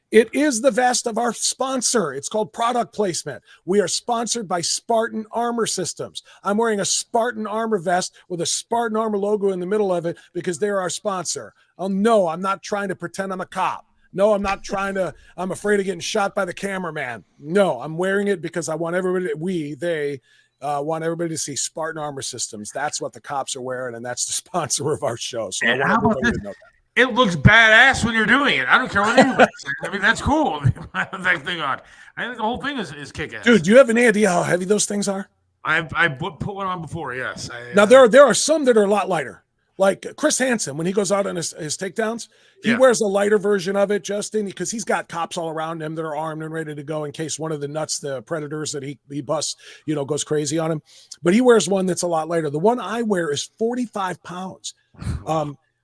Speaker 3: It is the vest of our sponsor. It's called product placement. We are sponsored by Spartan Armor Systems. I'm wearing a Spartan Armor vest with a Spartan Armor logo in the middle of it because they're our sponsor. No, I'm not trying to pretend I'm a cop. No, I'm not I'm afraid of getting shot by the cameraman. No, I'm wearing it because I want everybody, they want everybody to see Spartan Armor Systems. That's what the cops are wearing, and that's the sponsor of our show. So I want everybody to know that.
Speaker 1: It looks badass when you're doing it. I don't care what anybody says. I mean, that's cool. That thing on. I think the whole thing is kick-ass.
Speaker 3: Dude, do you have any idea how heavy those things are?
Speaker 1: I put one on before, yes.
Speaker 3: Now, there are some that are a lot lighter. Like Chris Hansen, when he goes out on his takedowns, he wears a lighter version of it, Justin, because he's got cops all around him that are armed and ready to go in case one of the nuts, the predators that he busts, goes crazy on him. But he wears one that's a lot lighter. The one I wear is 45 pounds.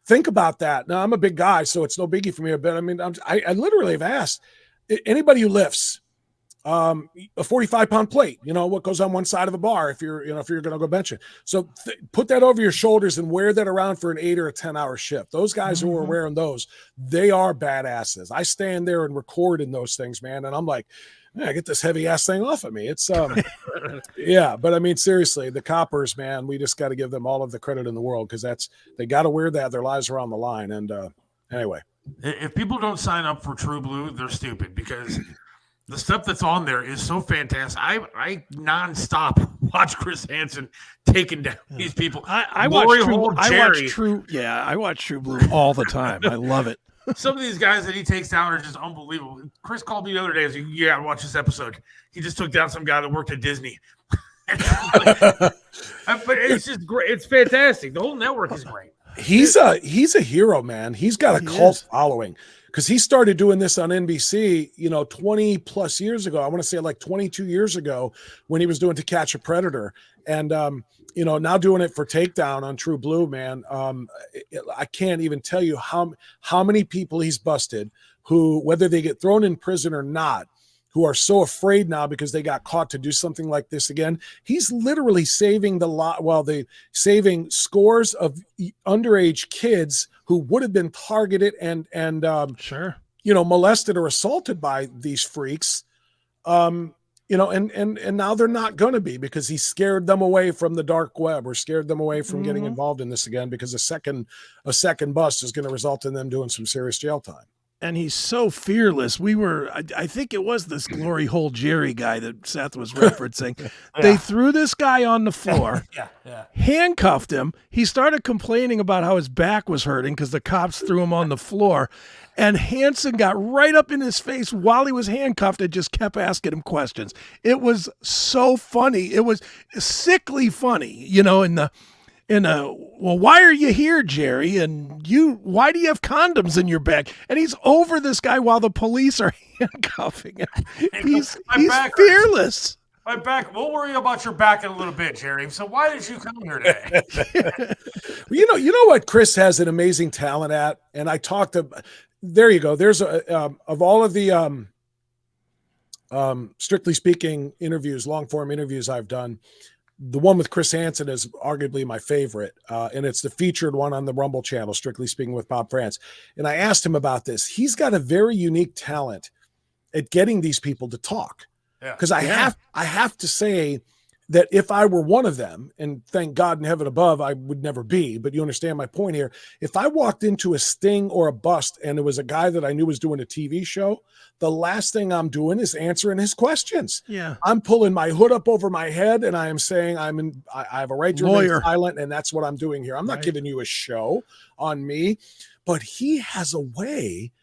Speaker 3: Think about that. Now, I'm a big guy, so it's no biggie for me. But I mean, I literally have asked anybody who lifts a 45-pound plate, what goes on one side of a bar if you're going to go bench it. So put that over your shoulders and wear that around for an 8 or a 10-hour shift. Those guys who are wearing those, they are badasses. I stand there and record in those things, man. And I'm like, I get this heavy ass thing off of me. It's yeah, but I mean, seriously, the coppers, man, we just got to give them all of the credit in the world because they got to wear that. Their lives are on the line. And anyway,
Speaker 1: if people don't sign up for True Blue, they're stupid because The stuff that's on there is so fantastic. I nonstop watch Chris Hansen taking down these people.
Speaker 2: I watch True Blue all the time. I love it.
Speaker 1: Some of these guys that he takes down are just unbelievable. Chris called me the other day. He's like, "Yeah, watch this episode. He just took down some guy that worked at Disney." But it's just great. It's fantastic. The whole network is great.
Speaker 3: He's a hero, man. He's got a cult following because he started doing this on NBC, 20 plus years ago. I want to say like 22 years ago when he was doing To Catch a Predator. And, now doing it for Takedown on True Blue, man. I can't even tell you how many people he's busted who, whether they get thrown in prison or not, who are so afraid now because they got caught to do something like this again. He's literally saving saving scores of underage kids who would have been targeted and molested or assaulted by these freaks. And now they're not going to be because he scared them away from the dark web or scared them away from getting involved in this again, because a second bust is going to result in them doing some serious jail time.
Speaker 2: And he's so fearless. I think it was this Glory Hole Jerry guy that Seth was referencing. They threw this guy on the floor, handcuffed him. He started complaining about how his back was hurting because the cops threw him on the floor. And Hansen got right up in his face while he was handcuffed and just kept asking him questions. It was so funny. It was sickly funny, well, why are you here, Jerry? And why do you have condoms in your bag? And he's over this guy while the police are handcuffing him. He's fearless.
Speaker 1: My back. We'll worry about your back in a little bit, Jerry. So why did you come here today?
Speaker 3: You know what Chris has an amazing talent at, and I talked to. There you go. There's of all of the strictly speaking interviews, long form interviews I've done. The one with Chris Hansen is arguably my favorite, and it's the featured one on the Rumble channel, Strictly Speaking with Bob Frantz. And I asked him about this. He's got a very unique talent at getting these people to talk. Because I have to say that if I were one of them, and thank God in heaven above, I would never be, but you understand my point here. If I walked into a sting or a bust and it was a guy that I knew was doing a TV show, the last thing I'm doing is answering his questions.
Speaker 2: Yeah.
Speaker 3: I'm pulling my hood up over my head and I am saying I have a right to remain silent, and that's what I'm doing here. I'm not giving you a show on me, but he has a way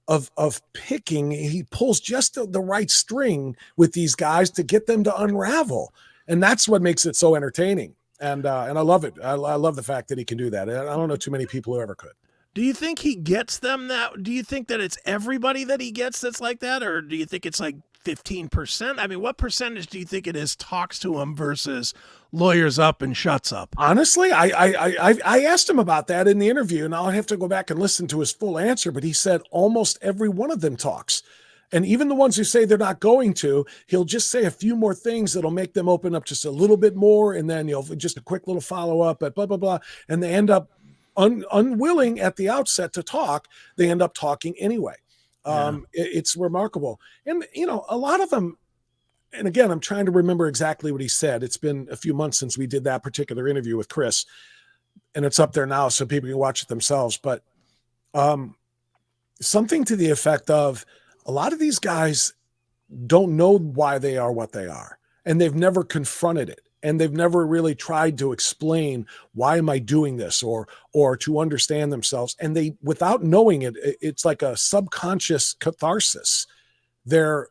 Speaker 3: of picking. He pulls just the right string with these guys to get them to unravel. And that's what makes it so entertaining. And I love it. I love the fact that he can do that. I don't know too many people who ever could.
Speaker 2: Do you think he gets them that? Do you think that it's everybody that he gets that's like that? Or do you think it's like 15%? I mean, what percentage do you think it is talks to him versus lawyers up and shuts up?
Speaker 3: Honestly, I asked him about that in the interview, and I'll have to go back and listen to his full answer, but he said almost every one of them talks. And even the ones who say they're not going to, he'll just say a few more things that'll make them open up just a little bit more. And then he'll just a quick little follow-up at blah, blah, blah. And they end up unwilling at the outset to talk. They end up talking anyway. It's remarkable. And, a lot of them, and again, I'm trying to remember exactly what he said. It's been a few months since we did that particular interview with Chris, and it's up there now so people can watch it themselves. But something to the effect of, a lot of these guys don't know why they are what they are, and they've never confronted it, and they've never really tried to explain, why am I doing this, or to understand themselves. And they, without knowing it, it's like a subconscious catharsis. They're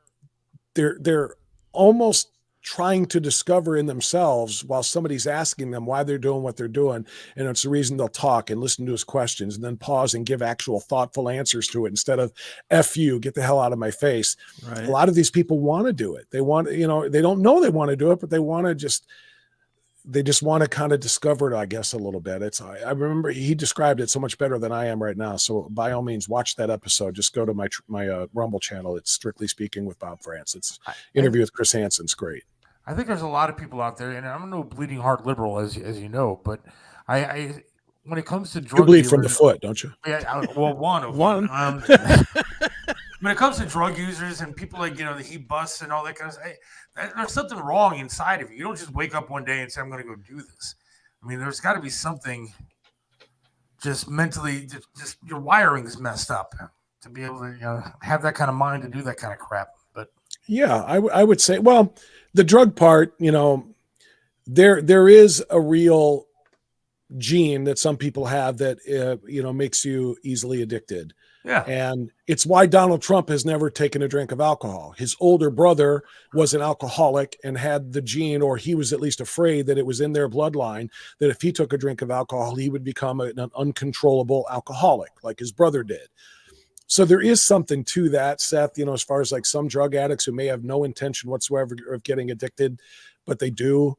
Speaker 3: almost trying to discover in themselves while somebody's asking them why they're doing what they're doing. And it's the reason they'll talk and listen to his questions and then pause and give actual thoughtful answers to it instead of F you, get the hell out of my face. Right. A lot of these people want to do it. They want, they don't know they want to do it, but they just want to kind of discover it, I guess, a little bit. I remember he described it so much better than I am right now. So by all means, watch that episode. Just go to my Rumble channel. It's Strictly Speaking with Bob Frantz. It's interview with Chris Hansen's great.
Speaker 1: I think there's a lot of people out there, and I'm no bleeding heart liberal, as you know, but I when it comes to drug
Speaker 3: you bleed dealers, from the foot, don't you?
Speaker 1: Yeah, well, one. When it comes to drug users and people like that he busts and all that kind of stuff, there's something wrong inside of you. You don't just wake up one day and say, "I'm going to go do this." I mean, there's got to be something just mentally, just your wiring is messed up to be able to have that kind of mind to do that kind of crap. But
Speaker 3: Yeah, I would say, well, the drug part, there is a real gene that some people have that, makes you easily addicted.
Speaker 1: Yeah.
Speaker 3: And it's why Donald Trump has never taken a drink of alcohol. His older brother was an alcoholic and had the gene, or he was at least afraid that it was in their bloodline, that if he took a drink of alcohol, he would become an uncontrollable alcoholic like his brother did. So there is something to that, Seth, as far as like some drug addicts who may have no intention whatsoever of getting addicted, but they do.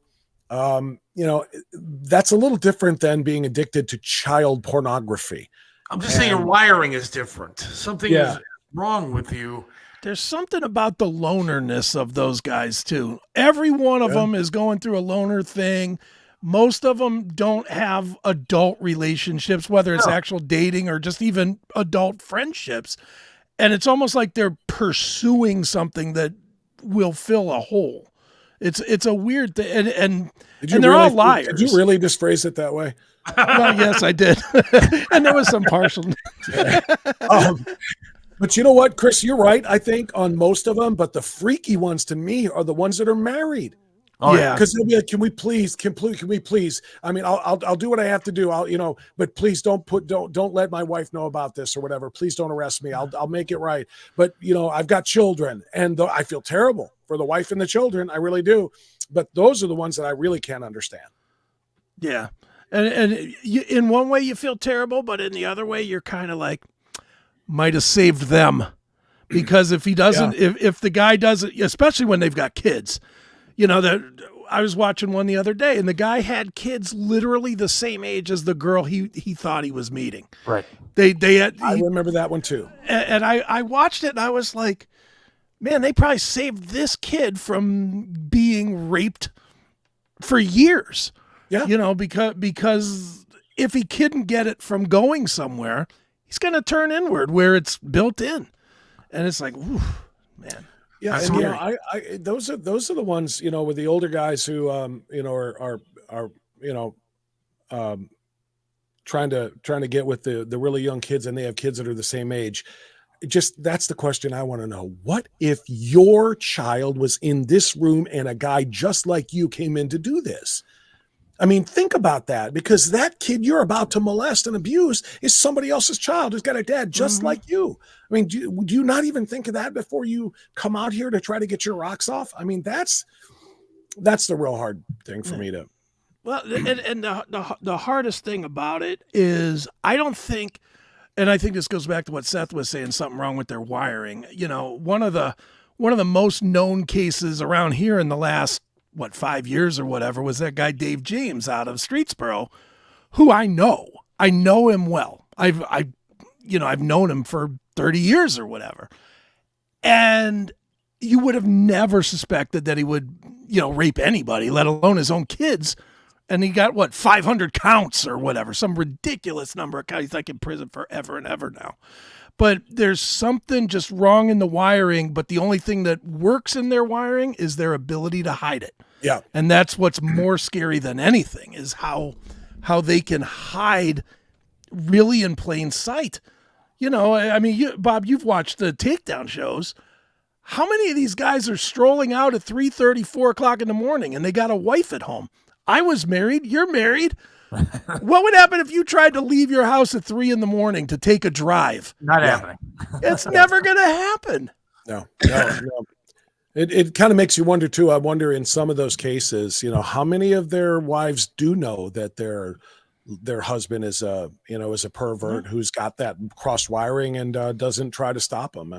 Speaker 3: That's a little different than being addicted to child pornography.
Speaker 1: I'm just saying your wiring is different. Something is wrong with you.
Speaker 2: There's something about the lonerness of those guys too. Every one of them is going through a loner thing. Most of them don't have adult relationships, whether it's actual dating or just even adult friendships. And it's almost like they're pursuing something that will fill a hole. It's a weird thing. And they're all liars.
Speaker 3: Did you really just phrase it that way?
Speaker 2: Well, yes, I did. And there was some partial.
Speaker 3: But you know what, Chris, you're right, I think, on most of them. But the freaky ones to me are the ones that are married.
Speaker 2: Oh yeah,
Speaker 3: because they'll be like, can we please? I mean, I'll do what I have to do. But please don't let my wife know about this or whatever. Please don't arrest me. I'll make it right. But I've got children, and I feel terrible for the wife and the children. I really do. But those are the ones that I really can't understand.
Speaker 2: Yeah, and you, in one way you feel terrible, but in the other way you're kind of like, might have saved them, because if he doesn't, if the guy doesn't, especially when they've got kids. That I was watching one the other day, and the guy had kids literally the same age as the girl he thought he was meeting.
Speaker 1: Right.
Speaker 3: I remember that one too.
Speaker 2: And I watched it, and I was like, man, they probably saved this kid from being raped for years.
Speaker 3: Yeah.
Speaker 2: Because if he couldn't get it from going somewhere, he's going to turn inward where it's built in. And it's like, ooh, man.
Speaker 3: Yeah, and those are the ones, with the older guys who are trying to get with the really young kids, and they have kids that are the same age. That's the question I want to know. What if your child was in this room and a guy just like you came in to do this? I mean, think about that, because that kid you're about to molest and abuse is somebody else's child who's got a dad just like you. I mean, do you not even think of that before you come out here to try to get your rocks off? I mean, that's the real hard thing for me to.
Speaker 2: Well, and the hardest thing about it is I don't think, and I think this goes back to what Seth was saying, something wrong with their wiring. One of the most known cases around here in the last 5 years or whatever was that guy Dave James out of Streetsboro, who I know him well. I've known him for 30 years or whatever. And you would have never suspected that he would, rape anybody, let alone his own kids. And he got 500 counts or whatever, some ridiculous number of counts. He's like in prison forever and ever now. But there's something just wrong in the wiring, but the only thing that works in their wiring is their ability to hide it.
Speaker 3: Yeah.
Speaker 2: And that's what's more scary than anything, is how they can hide really in plain sight. I mean, Bob, you've watched the takedown shows. How many of these guys are strolling out at 3:30, 4 o'clock in the morning, and they got a wife at home? I was married. You're married. What would happen if you tried to leave your house at 3 a.m. to take a drive?
Speaker 1: Not happening.
Speaker 2: It's never going to happen.
Speaker 3: No. It kind of makes you wonder too. I wonder in some of those cases, how many of their wives do know that their husband is a pervert who's got that cross wiring and doesn't try to stop them.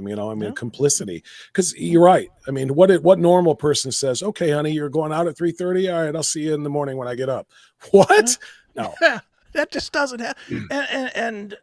Speaker 3: Complicity. Because you're right. I mean, what normal person says, okay, honey, you're going out at 3:30. All right, I'll see you in the morning when I get up. What? No,
Speaker 2: that just doesn't happen. And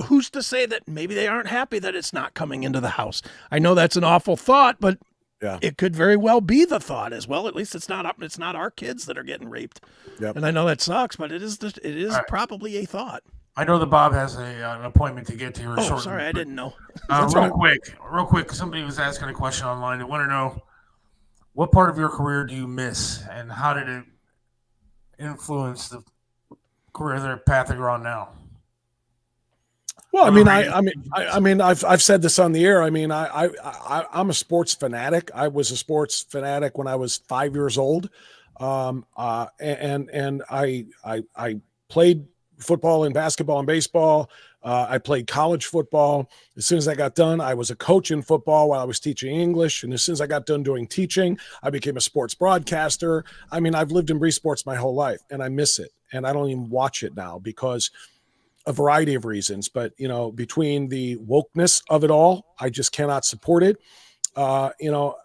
Speaker 2: who's to say that maybe they aren't happy that it's not coming into the house? I know that's an awful thought, but it could very well be the thought as well. At least it's not our kids that are getting raped. Yep. And I know that sucks, but it is right. Probably a thought.
Speaker 1: I know that Bob has an appointment to get to.
Speaker 2: Oh, sorry, I didn't know.
Speaker 1: Real quick, somebody was asking a question online. They want to know, what part of your career do you miss, and how did it influence the career path that you're on now?
Speaker 3: Well, I mean, I've said this on the air. I mean, I'm a sports fanatic. I was a sports fanatic when I was 5 years old, and I played football and basketball and baseball. I played college football. As soon as I got done, I was a coach in football while I was teaching English. And as soon as I got done doing teaching, I became a sports broadcaster. I mean, I've lived and breathed sports my whole life, and I miss it. And I don't even watch it now because a variety of reasons. But, you know, between the wokeness of it all, I just cannot support it. You know,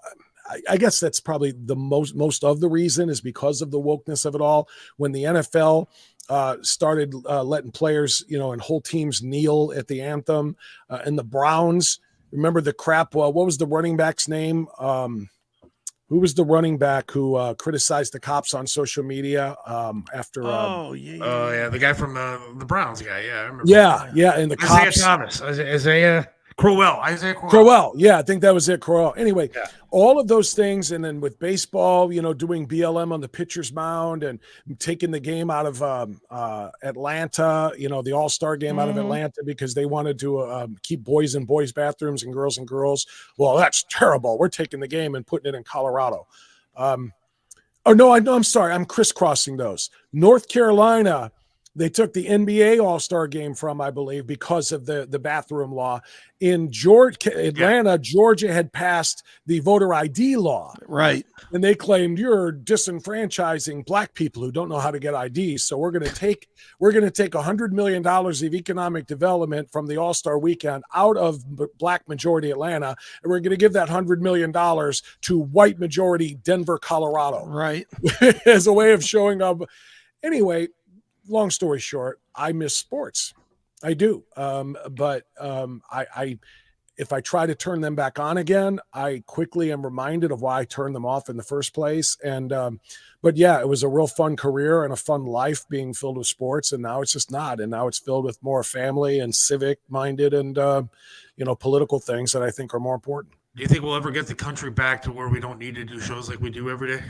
Speaker 3: I guess that's probably the most of the reason is because of the wokeness of it all. When the NFL started letting players, you know, and whole teams kneel at the anthem, and the Browns, remember the crap? What was the running back's name? Who was the running back who criticized the cops on social media after?
Speaker 1: The guy from the Browns guy. Yeah, I remember.
Speaker 3: Yeah, and the
Speaker 1: Isaiah
Speaker 3: cops.
Speaker 1: Thomas, Isaiah Crowell.
Speaker 3: Yeah, I think that was it. Crowell. Anyway, all of those things, and then with baseball, you know, doing BLM on the pitcher's mound and taking the game out of Atlanta, you know, the All-Star game out of Atlanta because they wanted to keep boys in boys' bathrooms and girls. Well, that's terrible. We're taking the game and putting it in Colorado. I'm sorry. I'm crisscrossing those. North Carolina, they took the NBA All-Star game from, I believe, because of the bathroom law. In Atlanta, Georgia had passed the voter ID law.
Speaker 2: Right.
Speaker 3: And they claimed you're disenfranchising black people who don't know how to get IDs. So we're going to take $100 million of economic development from the All-Star weekend out of black majority Atlanta. And we're going to give that $100 million to white majority Denver, Colorado.
Speaker 2: Right.
Speaker 3: As a way of showing up. Anyway, long story short, I miss sports. I do. But if I try to turn them back on again, I quickly am reminded of why I turned them off in the first place. And, but yeah, it was a real fun career and a fun life being filled with sports. And now it's just not. And now it's filled with more family and civic minded and, you know, political things that I think are more important.
Speaker 1: Do you think we'll ever get the country back to where we don't need to do shows like we do every day?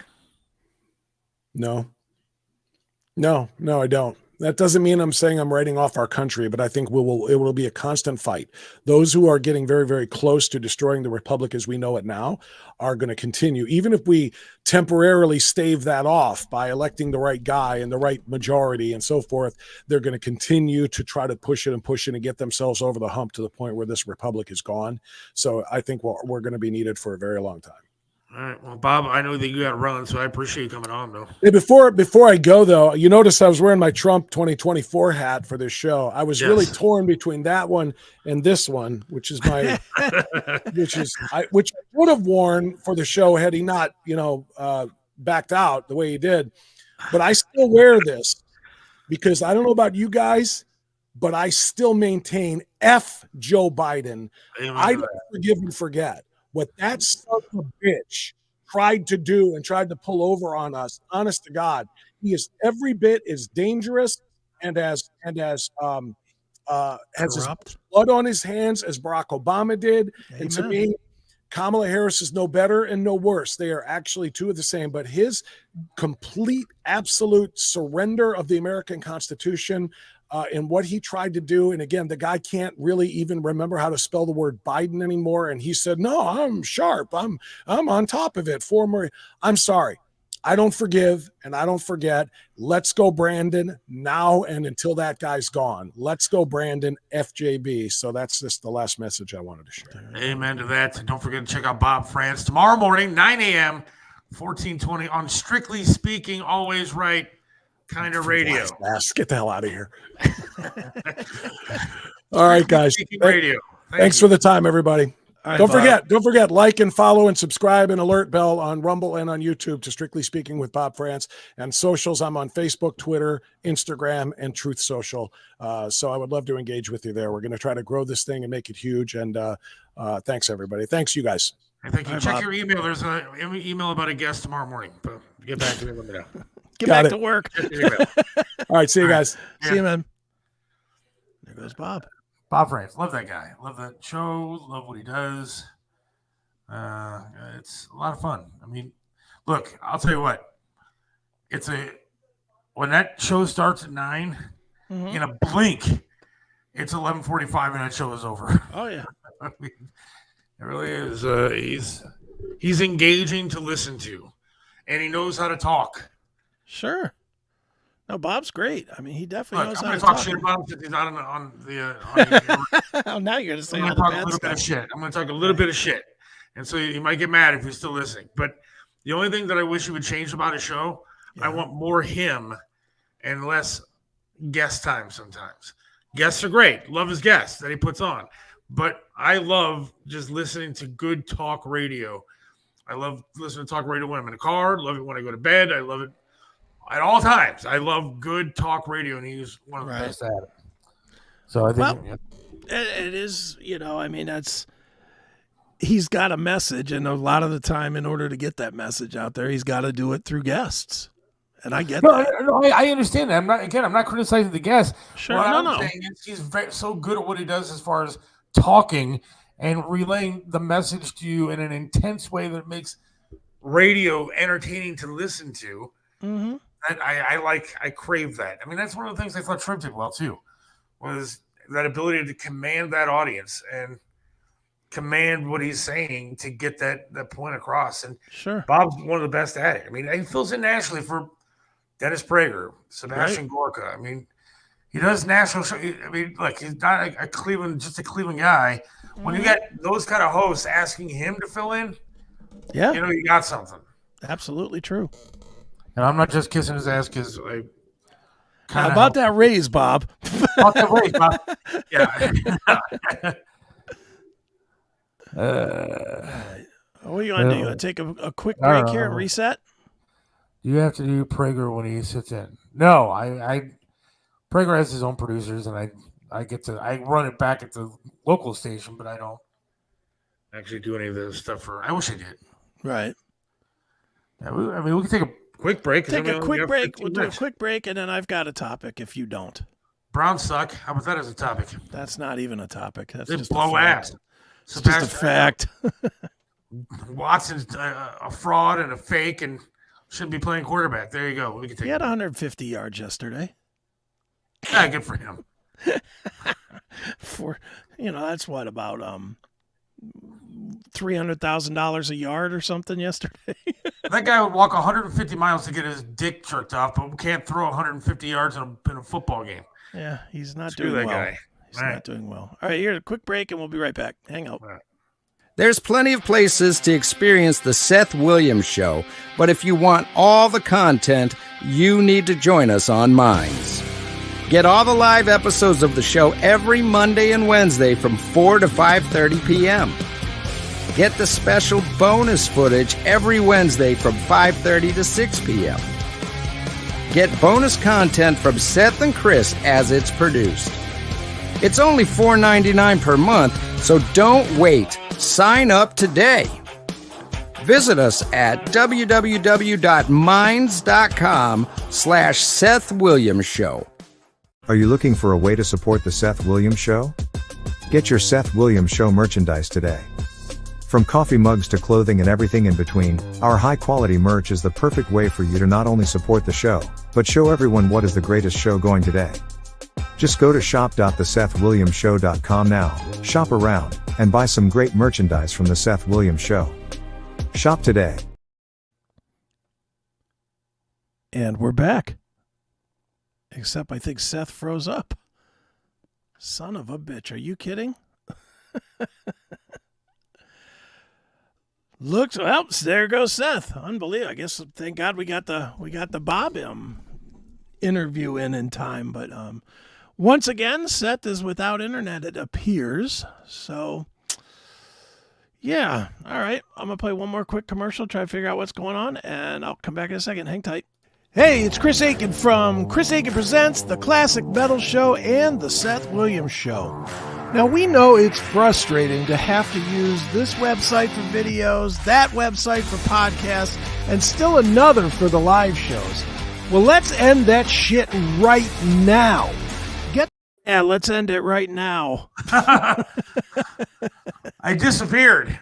Speaker 3: No, I don't. That doesn't mean I'm saying I'm writing off our country, but I think it will be a constant fight. Those who are getting very, very close to destroying the republic as we know it now are going to continue. Even if we temporarily stave that off by electing the right guy and the right majority and so forth, they're going to continue to try to push it and get themselves over the hump to the point where this republic is gone. So I think we're going to be needed for a very long time.
Speaker 1: All right. Well, Bob, I know that you got to run, so I appreciate you coming on, though.
Speaker 3: Hey, before I go, though, you notice I was wearing my Trump 2024 hat for this show. I was really torn between that one and this one, which is my, which I would have worn for the show had he not, you know, backed out the way he did. But I still wear this because I don't know about you guys, but I still maintain F Joe Biden. I don't forgive and forget. What that son of a bitch tried to do and tried to pull over on us, honest to God, he is every bit as dangerous and has his blood on his hands as Barack Obama did. Amen. And to me, Kamala Harris is no better and no worse. They are actually two of the same. But his complete, absolute surrender of the American Constitution and what he tried to do. And again, the guy can't really even remember how to spell the word Biden anymore. And he said, no, I'm sharp. I'm on top of it. I'm sorry. I don't forgive and I don't forget. Let's go, Brandon, now and until that guy's gone. Let's go, Brandon, FJB. So that's just the last message I wanted to share.
Speaker 1: Amen to that. And don't forget to check out Bob Frantz tomorrow morning, 9 a.m., 1420 on Strictly Speaking, Always Right kind of radio.
Speaker 3: Get the hell out of here. All right, guys.
Speaker 1: Radio.
Speaker 3: Thanks for the time, everybody. Right, don't forget, like and follow and subscribe and alert bell on Rumble and on YouTube to Strictly Speaking with Bob Frantz. And socials, I'm on Facebook, Twitter, Instagram, and Truth Social. So I would love to engage with you there. We're going to try to grow this thing and make it huge. And thanks, everybody. Thanks, you guys.
Speaker 1: Thank you. Check your email. There's an email about a guest tomorrow morning. But get back to me. Let me know.
Speaker 2: Get back to work.
Speaker 3: All right. See you guys.
Speaker 2: Yeah. See you, man. There goes Bob.
Speaker 1: Bob Frantz. Love that guy. Love that show. Love what he does. It's a lot of fun. I mean, look, I'll tell you what. When that show starts at 9, in a blink, it's 11:45 and that show is over.
Speaker 2: Oh yeah.
Speaker 1: I mean, it really is. He's engaging to listen to, and he knows how to talk.
Speaker 2: Sure. No, Bob's great. I mean, he definitely knows
Speaker 1: I'm
Speaker 2: how to
Speaker 1: talk
Speaker 2: talk.
Speaker 1: shit about him since he's not on the.
Speaker 2: Oh, now you're going to say
Speaker 1: I'm
Speaker 2: all
Speaker 1: going to
Speaker 2: the
Speaker 1: talk a
Speaker 2: bad
Speaker 1: little bit of
Speaker 2: stuff.
Speaker 1: shit. I'm going to talk a little bit of shit, and so you might get mad if you're still listening. But the only thing that I wish he would change about his show, I want more him and less guest time. Sometimes guests are great. Love his guests that he puts on, but I love just listening to good talk radio. I love listening to talk radio when I'm in the car. Love it when I go to bed. I love it at all times. I love good talk radio, and he's one of the best at it. So I think
Speaker 2: it is, I mean, he's got a message, and a lot of the time, in order to get that message out there, he's got to do it through guests. And I get that.
Speaker 1: I understand that. I'm not criticizing the guest.
Speaker 2: Sure,
Speaker 1: what I'm saying is he's so good at what he does as far as talking and relaying the message to you in an intense way that makes radio entertaining to listen to.
Speaker 2: Mm-hmm.
Speaker 1: I crave that. I mean, that's one of the things I thought Trump did well too, was that ability to command that audience and command what he's saying to get that point across. And
Speaker 2: sure,
Speaker 1: Bob's one of the best at it. I mean, he fills in nationally for Dennis Prager, Sebastian Gorka. I mean, he does national show. I mean, like, he's not a Cleveland guy. When you get those kind of hosts asking him to fill in, you got something.
Speaker 2: Absolutely true.
Speaker 1: And I'm not just kissing his ass because I.
Speaker 2: How about that raise, Bob?
Speaker 1: About that raise, Bob. Yeah.
Speaker 2: What are you going to do? You want to take a quick break here and reset?
Speaker 1: You have to do Prager when he sits in. No, Prager has his own producers, and I run it back at the local station, but I don't actually do any of this stuff I wish I did.
Speaker 2: Right.
Speaker 1: Yeah, we can take a quick break.
Speaker 2: Take a quick break. We'll do a quick break, and then I've got a topic if you don't.
Speaker 1: Browns suck. How about that as a topic?
Speaker 2: That's not even a topic. That's
Speaker 1: they
Speaker 2: just
Speaker 1: blow ass.
Speaker 2: It's just a fact.
Speaker 1: Watson's a fraud and a fake and shouldn't be playing quarterback. There you go. We can take.
Speaker 2: He had 150 yards yesterday.
Speaker 1: Yeah, good for him.
Speaker 2: That's what, about $300,000 a yard or something yesterday.
Speaker 1: That guy would walk 150 miles to get his dick jerked off, but can't throw 150 yards in a football game.
Speaker 2: Yeah, he's not doing well.
Speaker 1: Guy.
Speaker 2: He's not doing well. All right, here's a quick break, and we'll be right back. Hang out.
Speaker 4: There's plenty of places to experience the Seth Williams Show, but if you want all the content, you need to join us on Minds. Get all the live episodes of the show every Monday and Wednesday from 4 to 5:30 p.m. Get the special bonus footage every Wednesday from 5:30 to 6 p.m. Get bonus content from Seth and Chris as it's produced. It's only $4.99 per month, so don't wait. Sign up today. Visit us at www.minds.com/Seth Williams Show.
Speaker 5: Are you looking for a way to support the Seth Williams Show? Get your Seth Williams Show merchandise today. From coffee mugs to clothing and everything in between, our high-quality merch is the perfect way for you to not only support the show, but show everyone what is the greatest show going today. Just go to shop.thesethwilliamsshow.com now, shop around, and buy some great merchandise from the Seth Williams Show. Shop today.
Speaker 2: And we're back. Except I think Seth froze up. Son of a bitch. Are you kidding? There goes Seth. Unbelievable. I guess thank God we got the Bob interview in time. But once again, Seth is without internet, it appears. So yeah. All right. I'm gonna play one more quick commercial, try to figure out what's going on, and I'll come back in a second. Hang tight. Hey, it's Chris Aiken from Chris Aiken Presents, The Classic Metal Show, and The Seth Williams Show. Now, we know it's frustrating to have to use this website for videos, that website for podcasts, and still another for the live shows. Well, let's end that shit right now. Let's end it right now.
Speaker 1: I disappeared.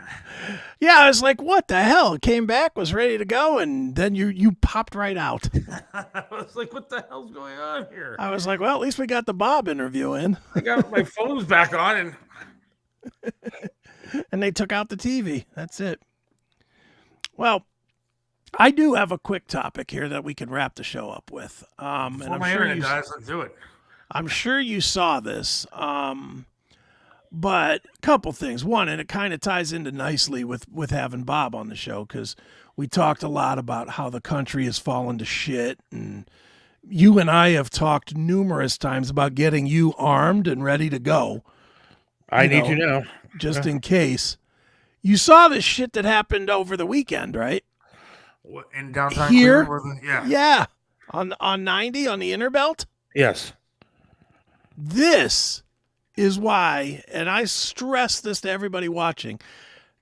Speaker 2: Yeah, I was like, what the hell? Came back, was ready to go, and then you popped right out.
Speaker 1: I was like, what the hell's going on here?
Speaker 2: I was like, well, at least we got the Bob interview in.
Speaker 1: I got my phone's back on, and
Speaker 2: and they took out the TV. That's it. Well, I do have a quick topic here that we can wrap the show up with. And
Speaker 1: before my internet dies, let's do it.
Speaker 2: I'm sure you saw this. But a couple things. One, and it kind of ties into nicely with having Bob on the show, because we talked a lot about how the country has fallen to shit. And you and I have talked numerous times about getting you armed and ready to go.
Speaker 1: I need to know.
Speaker 2: Just in case. You saw this shit that happened over the weekend, right?
Speaker 1: In downtown
Speaker 2: Here?
Speaker 1: Cleveland? Yeah.
Speaker 2: Yeah. On 90, on the inner belt?
Speaker 1: Yes.
Speaker 2: This is why, and I stress this to everybody watching,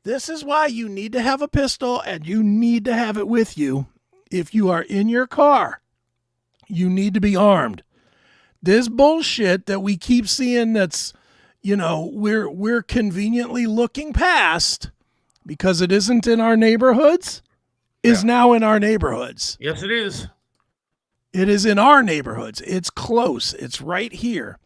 Speaker 2: this is why you need to have a pistol and you need to have it with you. If you are in your car, you need to be armed. This bullshit that we keep seeing that's, we're conveniently looking past because it isn't in our neighborhoods is now in our neighborhoods.
Speaker 1: Yes, it is.
Speaker 2: It is in our neighborhoods. It's close. It's right here.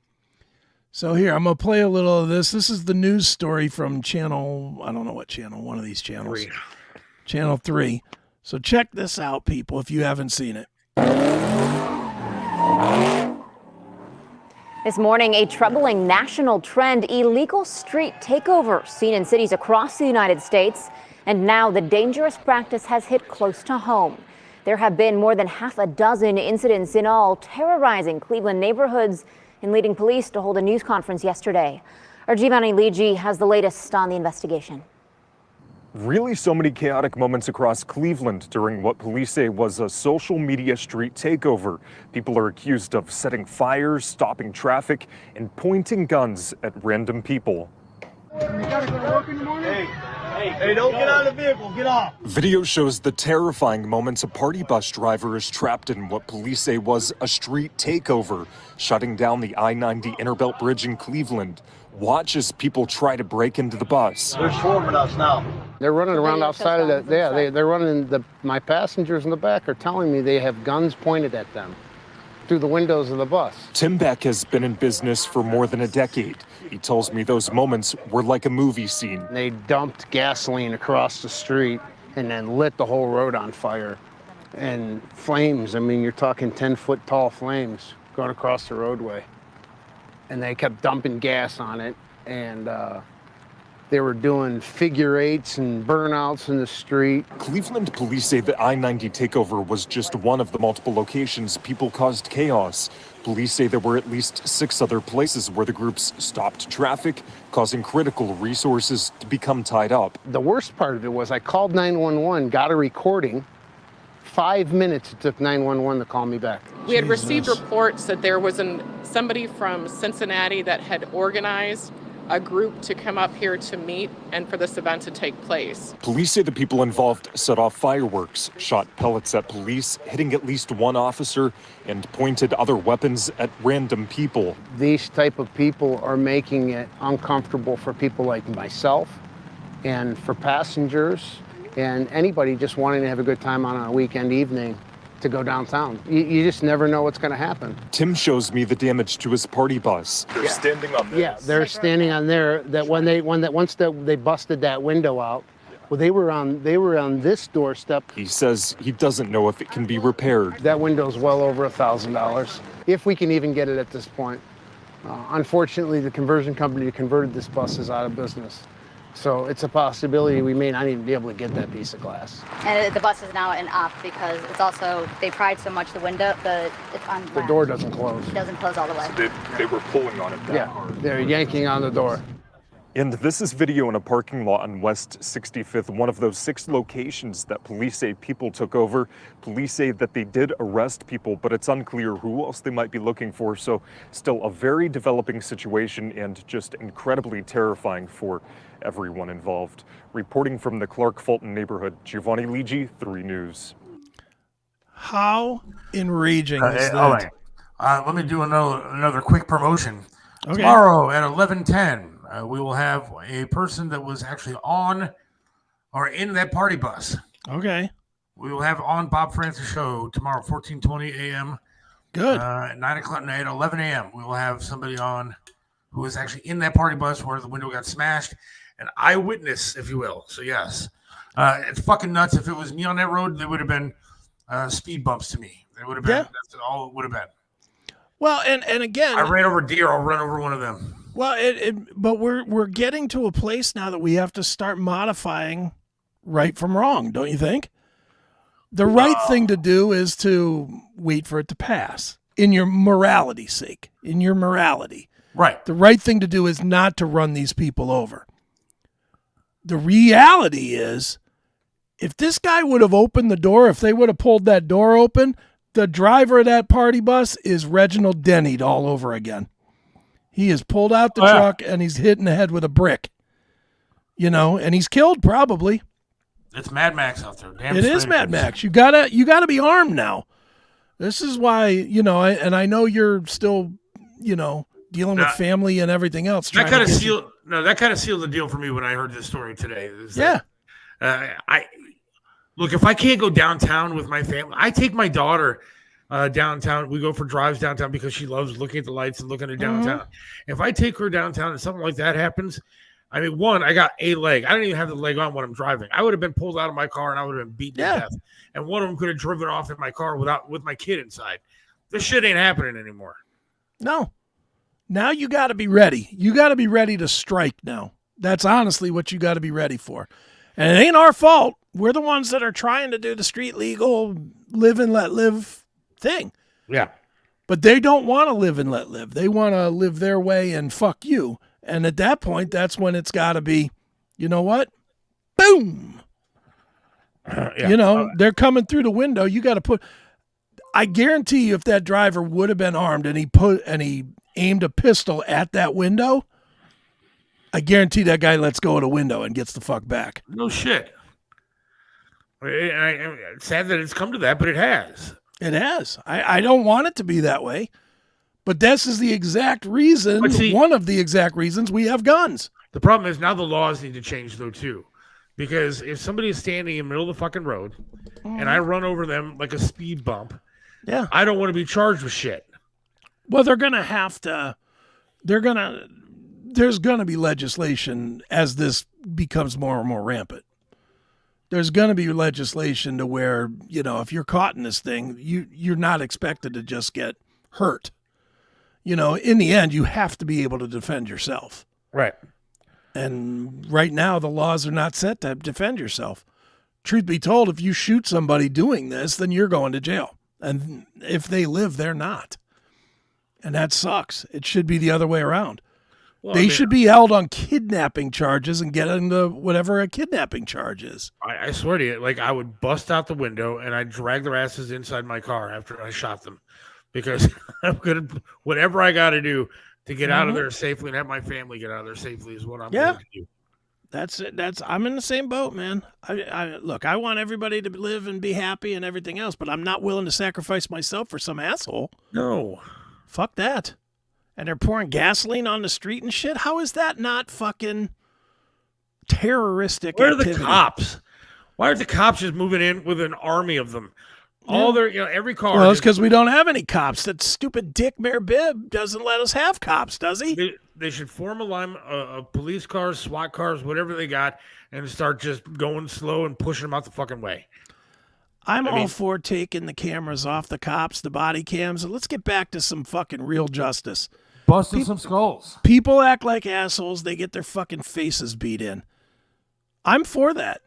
Speaker 2: So here, I'm going to play a little of this. This is the news story from channel, I don't know what channel, one of these channels. Channel 3. So check this out, people, if you haven't seen it.
Speaker 6: This morning, a troubling national trend, illegal street takeovers seen in cities across the United States. And now the dangerous practice has hit close to home. There have been more than half a dozen incidents in all, terrorizing Cleveland neighborhoods and leading police to hold a news conference yesterday. Our Giovanni Ligi has the latest on the investigation.
Speaker 7: Really so many chaotic moments across Cleveland during what police say was a social media street takeover. People are accused of setting fires, stopping traffic, and pointing guns at random people.
Speaker 8: Hey, don't get out of the vehicle, get off.
Speaker 7: Video shows the terrifying moments a party bus driver is trapped in what police say was a street takeover, shutting down the I-90 Interbelt Bridge in Cleveland. Watch as people try to break into the bus.
Speaker 8: They're swarming us now.
Speaker 9: They're running around outside of the, they're running, my passengers in the back are telling me they have guns pointed at them through the windows of the bus.
Speaker 7: Tim Beck has been in business for more than a decade. He tells me those moments were like a movie scene.
Speaker 9: They dumped gasoline across the street and then lit the whole road on fire. And flames, I mean, you're talking 10-foot tall flames going across the roadway. And they kept dumping gas on it, and they were doing figure eights and burnouts in the street.
Speaker 7: Cleveland police say the I-90 takeover was just one of the multiple locations people caused chaos. Police say there were at least 6 other places where the groups stopped traffic, causing critical resources to become tied up.
Speaker 9: The worst part of it was I called 911, got a recording. 5 minutes it took 911 to call me back.
Speaker 10: We had received reports that there was somebody from Cincinnati that had organized a group to come up here to meet and for this event to take place.
Speaker 7: Police say the people involved set off fireworks, shot pellets at police, hitting at least one officer, and pointed other weapons at random people.
Speaker 9: These type of people are making it uncomfortable for people like myself and for passengers and anybody just wanting to have a good time on a weekend evening to go downtown. You just never know what's going to happen.
Speaker 7: Tim shows me the damage to his party bus. They're standing on this.
Speaker 9: Yeah, they're standing on there. That once they busted that window out, well, they were on this doorstep.
Speaker 7: He says he doesn't know if it can be repaired.
Speaker 9: That window's well over $1,000, if we can even get it at this point. Unfortunately, the conversion company that converted this bus is out of business. So it's a possibility we may not even be able to get that piece of glass.
Speaker 11: And the bus is now an op because it's also, they pried so much the window, it's on
Speaker 9: the door doesn't close.
Speaker 11: It doesn't close all the way.
Speaker 7: So they were pulling on it that hard.
Speaker 9: They're yanking on the door.
Speaker 7: And this is video in a parking lot on West 65th, one of those 6 locations that police say people took over. Police say that they did arrest people, but it's unclear who else they might be looking for. So still a very developing situation and just incredibly terrifying for everyone involved. Reporting from the Clark Fulton neighborhood, Giovanni Ligi, 3 News.
Speaker 2: How enraging is that?
Speaker 1: All right. Let me do another quick promotion.
Speaker 2: Okay.
Speaker 1: Tomorrow at 11:10, we will have a person that was actually on are in that party bus.
Speaker 2: Okay.
Speaker 1: We will have on Bob Frantz show tomorrow, 14:20 a.m.
Speaker 2: Good.
Speaker 1: At 9 o'clock at 11 a.m. We will have somebody on who was actually in that party bus where the window got smashed, an eyewitness, if you will. So yes, it's fucking nuts. If it was me on that road, there would have been speed bumps to me. There would have been. Yeah. That's all it would have been.
Speaker 2: Well, and again,
Speaker 1: I ran over deer. I'll run over one of them.
Speaker 2: Well, but we're getting to a place now that we have to start modifying right from wrong, don't you think? The right thing to do is to wait for it to pass in your morality's sake, in your morality.
Speaker 1: Right.
Speaker 2: The right thing to do is not to run these people over. The reality is, if this guy would have opened the door, if they would have pulled that door open, the driver of that party bus is Reginald Denny all over again. He has pulled out the truck and he's hit in the head with a brick. And he's killed probably.
Speaker 1: It's Mad Max out there. Damn,
Speaker 2: it is Mad Max. You gotta be armed now. This is why, and I know you're still, dealing with family and everything else.
Speaker 1: That kind of sealed the deal for me when I heard this story today. Look, if I can't go downtown with my family, I take my daughter downtown. We go for drives downtown because she loves looking at the lights and looking at downtown. Mm-hmm. If I take her downtown and something like that happens, I mean, one, I got a leg. I don't even have the leg on when I'm driving. I would have been pulled out of my car and I would have been beaten to death. And one of them could have driven off in my car with my kid inside. This shit ain't happening anymore.
Speaker 2: No. Now you got to be ready. You got to be ready to strike now. That's honestly what you got to be ready for. And it ain't our fault. We're the ones that are trying to do the street legal live and let live thing.
Speaker 1: Yeah.
Speaker 2: But they don't want to live and let live. They want to live their way and fuck you. And at that point, that's when it's got to be, you know what? Boom. They're coming through the window. You got to put. I guarantee you, if that driver would have been armed and he aimed a pistol at that window, I guarantee that guy lets go of the window and gets the fuck back.
Speaker 1: No shit. It's sad that it's come to that, but it has.
Speaker 2: It has. I don't want it to be that way. But this is the exact reason, one of the exact reasons we have guns.
Speaker 1: The problem is now the laws need to change, though, too. Because if somebody is standing in the middle of the fucking road and I run over them like a speed bump, I don't want to be charged with shit.
Speaker 2: Well, they're going to have to, there's going to be legislation as this becomes more and more rampant. There's going to be legislation to where, if you're caught in this thing, you're not expected to just get hurt. In the end, you have to be able to defend yourself.
Speaker 1: Right.
Speaker 2: And right now, the laws are not set to defend yourself. Truth be told, if you shoot somebody doing this, then you're going to jail. And if they live, they're not. And that sucks. It should be the other way around. Well, they should be held on kidnapping charges and get into whatever a kidnapping charge is.
Speaker 1: I swear to you, I would bust out the window and I'd drag their asses inside my car after I shot them. Because I'm going to, whatever I got to do to get out of there safely and have my family get out of there safely is what I'm going to do.
Speaker 2: That's it. I'm in the same boat, man. Look, I want everybody to live and be happy and everything else, but I'm not willing to sacrifice myself for some asshole.
Speaker 1: No.
Speaker 2: Fuck that. And they're pouring gasoline on the street and shit. How is that not fucking terroristic activity?
Speaker 1: Where are the cops? Why aren't the cops just moving in with an army of them? All their, every car.
Speaker 2: Well, it's because we don't have any cops. That stupid Dick Mayor Bibb doesn't let us have cops, does he?
Speaker 1: They should form a line of police cars, SWAT cars, whatever they got, and start just going slow and pushing them out the fucking way.
Speaker 2: I'm all for taking the cameras off the cops, the body cams, and let's get back to some fucking real justice.
Speaker 1: Busting some skulls.
Speaker 2: People act like assholes. They get their fucking faces beat in. I'm for that.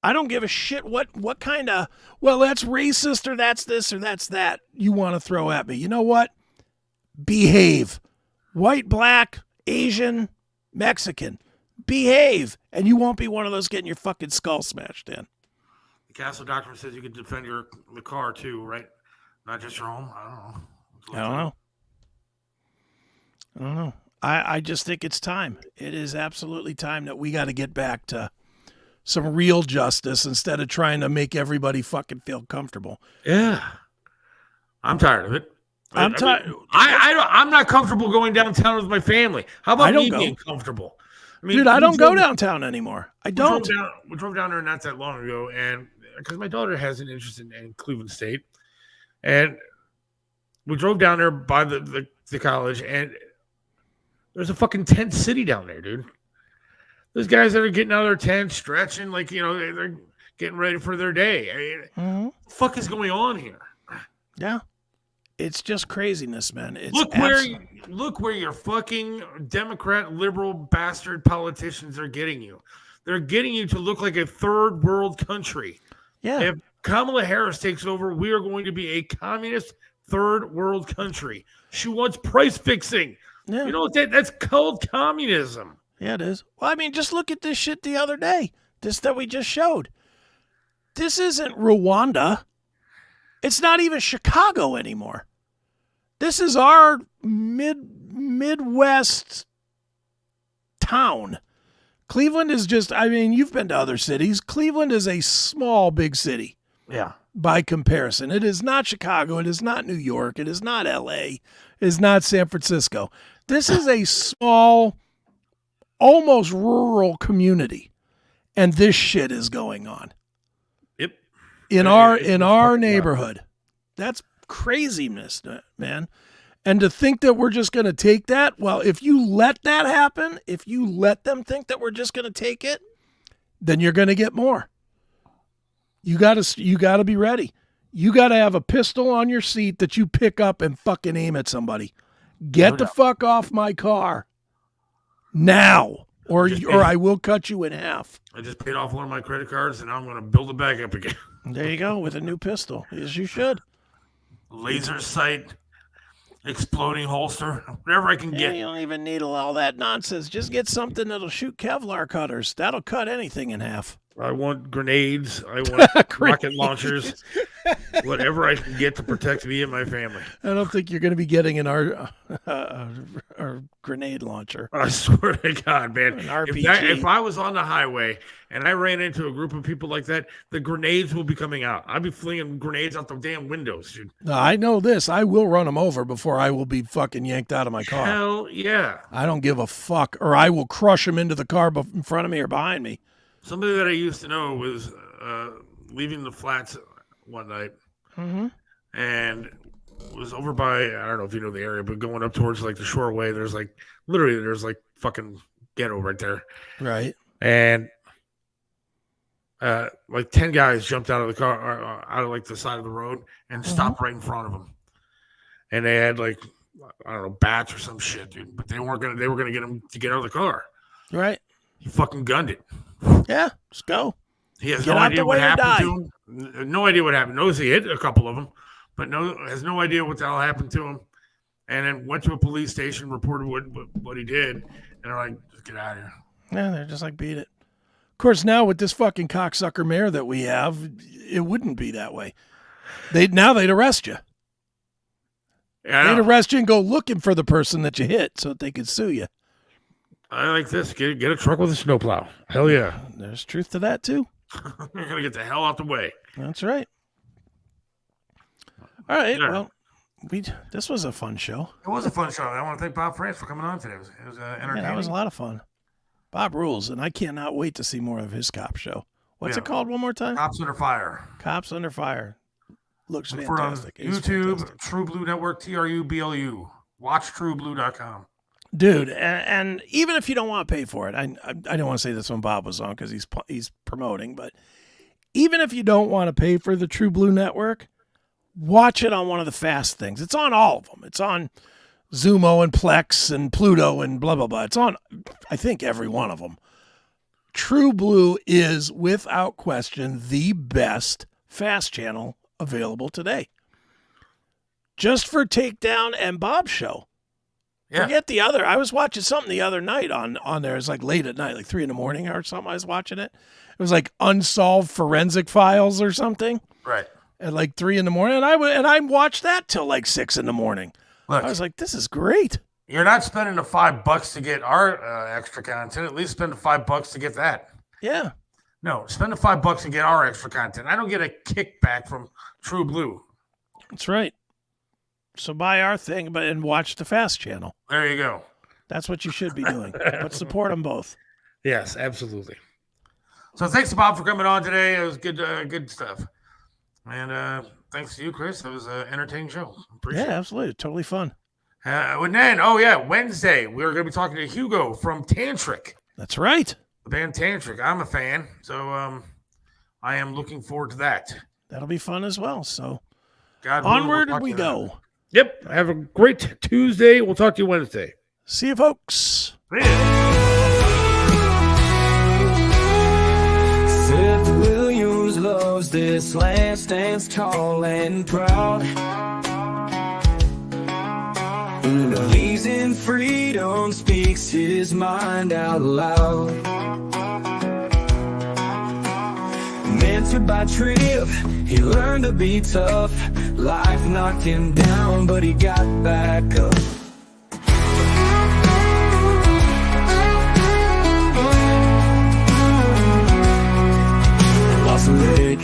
Speaker 2: I don't give a shit what kind of, that's racist or that's this or that's that you want to throw at me. You know what? Behave. White, black, Asian, Mexican. Behave. And you won't be one of those getting your fucking skull smashed in.
Speaker 1: The Castle Doctrine says you can defend the car too, right? Not just your home? I don't
Speaker 2: know. I just think it's time. It is absolutely time that we got to get back to some real justice instead of trying to make everybody fucking feel comfortable.
Speaker 1: Yeah. I'm tired of it.
Speaker 2: I'm tired.
Speaker 1: I'm not comfortable going downtown with my family. How about me being comfortable? I mean,
Speaker 2: Dude, I don't go downtown anymore. I don't.
Speaker 1: We drove down there not that long ago, and because my daughter has an interest in Cleveland State, and we drove down there by the college, and there's a fucking tent city down there, dude. There's guys that are getting out of their tent, stretching, like, you know, they're getting ready for their day. I mean, what the fuck is going on here?
Speaker 2: Yeah. It's just craziness, man. It's
Speaker 1: look where your fucking Democrat, liberal bastard politicians are getting you. They're getting you to look like a third world country.
Speaker 2: Yeah.
Speaker 1: If Kamala Harris takes over, we are going to be a communist third world country. She wants price fixing.
Speaker 2: Yeah.
Speaker 1: You know what that's called? Communism.
Speaker 2: Yeah, it is. Well, I mean, just look at this shit the other day. This that we just showed. This isn't Rwanda. It's not even Chicago anymore. This is our Midwest town. Cleveland is just, I mean, you've been to other cities. Cleveland is a small, big city.
Speaker 1: Yeah.
Speaker 2: By comparison. It is not Chicago. It is not New York. It is not LA. It is not San Francisco. This is a small, almost rural community. And this shit is going on.
Speaker 1: Yep.
Speaker 2: In our neighborhood. That's craziness, man. And to think that we're just going to take that, well, if you let that happen, if you let them think that we're just going to take it, then you're going to get more. You got to be ready. You got to have a pistol on your seat that you pick up and fucking aim at somebody. Get the fuck off my car now, or I will cut you in half.
Speaker 1: I just paid off one of my credit cards, and now I'm going to build it back up again.
Speaker 2: There you go, with a new pistol, as you should.
Speaker 1: Laser sight, exploding holster, whatever I can get.
Speaker 2: You don't even need all that nonsense. Just get something that'll shoot Kevlar cutters. That'll cut anything in half.
Speaker 1: I want grenades. I want rocket launchers. Whatever I can get to protect me and my family.
Speaker 2: I don't think you're going to be getting our grenade launcher.
Speaker 1: I swear to God, man.
Speaker 2: An RPG.
Speaker 1: If I was on the highway and I ran into a group of people like that, the grenades will be coming out. I'd be flinging grenades out the damn windows, dude.
Speaker 2: No, I know this. I will run them over before I will be fucking yanked out of my car.
Speaker 1: Hell yeah.
Speaker 2: I don't give a fuck. Or I will crush them into the car in front of me or behind me.
Speaker 1: Somebody that I used to know was leaving the flats one night and was over by, I don't know if you know the area, but going up towards like the Shoreway, there's like fucking ghetto right there.
Speaker 2: Right.
Speaker 1: And like 10 guys jumped out of the car, out of like the side of the road and stopped right in front of them. And they had like, I don't know, bats or some shit, dude. But they were going to get him to get out of the car.
Speaker 2: Right.
Speaker 1: He fucking gunned it.
Speaker 2: Yeah, let's go.
Speaker 1: He has no idea what happened to him. No idea what happened. Knows he hit a couple of them, but has no idea what the hell happened to him. And then went to a police station, reported what he did, and they're like, just get out of here.
Speaker 2: Yeah, they're just like, beat it. Of course, now with this fucking cocksucker mayor that we have, it wouldn't be that way. They'd arrest you.
Speaker 1: Yeah,
Speaker 2: they'd arrest you and go looking for the person that you hit so that they could sue you.
Speaker 1: I like this. Get a truck with a snowplow. Hell yeah.
Speaker 2: There's truth to that, too.
Speaker 1: You're going to get the hell out the way.
Speaker 2: That's right. All right. Yeah. Well, this was a fun show.
Speaker 1: It was a fun show. I want to thank Bob Frantz for coming on today. It was entertaining.
Speaker 2: Yeah, that was a lot of fun. Bob rules, and I cannot wait to see more of his cop show. What's it called one more time?
Speaker 1: Cops Under Fire.
Speaker 2: Cops Under Fire. Looks
Speaker 1: Look
Speaker 2: fantastic.
Speaker 1: For YouTube, fantastic. True Blue Network, TRUBLU. Watch TrueBlue.com.
Speaker 2: Dude, and even if you don't want to pay for it, I don't want to say this when Bob was on because he's promoting, but even if you don't want to pay for the True Blue Network, watch it on one of the fast things. It's on all of them. It's on Zumo and Plex and Pluto and blah, blah, blah. It's on, I think, every one of them. True Blue is, without question, the best fast channel available today. Just for Takedown and Bob's show. Yeah. Forget the other. I was watching something the other night on there. It's like late at night, like 3 a.m. or something. I was watching it. It was like Unsolved Forensic Files or something.
Speaker 1: Right.
Speaker 2: At like 3 a.m. And I watched that till like 6 a.m.
Speaker 1: Look,
Speaker 2: I was like, this is great.
Speaker 1: You're not spending the $5 to get our extra content. At least spend the $5 to get that.
Speaker 2: Yeah.
Speaker 1: No, spend the $5 and get our extra content. I don't get a kickback from True Blue.
Speaker 2: That's right. So buy our thing, and watch the Fast channel.
Speaker 1: There you go.
Speaker 2: That's what you should be doing. But support them both.
Speaker 1: Yes, absolutely. So thanks to Bob for coming on today. It was good stuff. And thanks to you, Chris. It was an entertaining show. Appreciate it.
Speaker 2: Absolutely. Totally fun.
Speaker 1: And then, Wednesday, we're going to be talking to Hugo from Tantric.
Speaker 2: That's right.
Speaker 1: The band Tantric. I'm a fan, so I am looking forward to that.
Speaker 2: That'll be fun as well. So
Speaker 1: onward
Speaker 2: we go.
Speaker 1: Yep. Have a great Tuesday. We'll talk to you Wednesday.
Speaker 2: See you, folks.
Speaker 12: Seth Williams loves this land, stands tall and proud. Believes in freedom, speaks his mind out loud. Mentored by Trip, he learned to be tough. Life knocked him down, but he got back up. Lost a leg,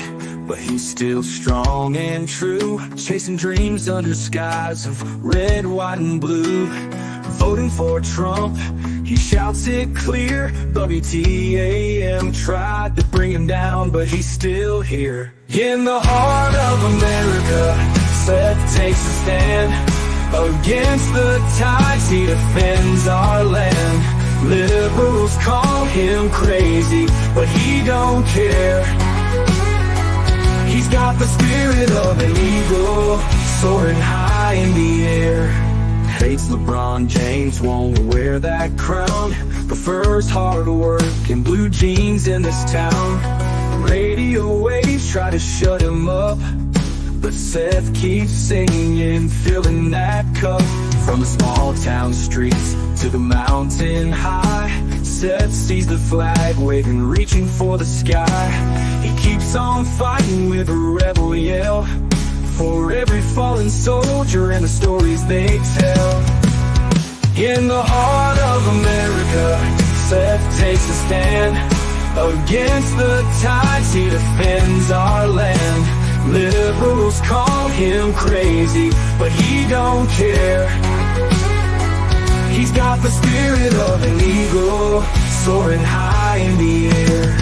Speaker 12: but he's still strong and true. Chasing dreams under skies of red, white, and blue. Voting for Trump, he shouts it clear. WTAM tried to bring him down, but he's still here. In the heart of America, Seth takes a stand. Against the tides, he defends our land. Liberals call him crazy, but he don't care. He's got the spirit of an eagle, soaring high in the air. Hates LeBron James, won't wear that crown. Prefers hard work and blue jeans in this town. Radio waves try to shut him up, but Seth keeps singing, filling that cup. From the small town streets to the mountain high, Seth sees the flag waving, reaching for the sky. He keeps on fighting with a rebel yell, for every fallen soldier and the stories they tell. In the heart of America, Seth takes a stand. Against the tides, he defends our land. Liberals call him crazy, but he don't care. He's got the spirit of an eagle, soaring high in the air.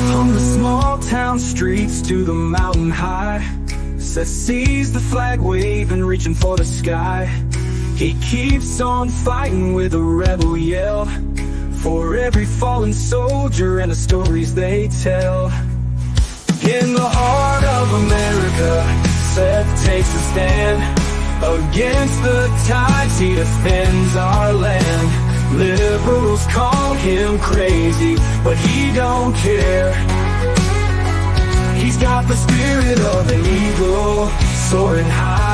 Speaker 12: From the small town streets to the mountain high, Seth sees the flag waving, reaching for the sky. He keeps on fighting with a rebel yell, for every fallen soldier and the stories they tell. In the heart of America, Seth takes a stand. Against the tides, he defends our land. Liberals call him crazy, but he don't care. He's got the spirit of an eagle, soaring high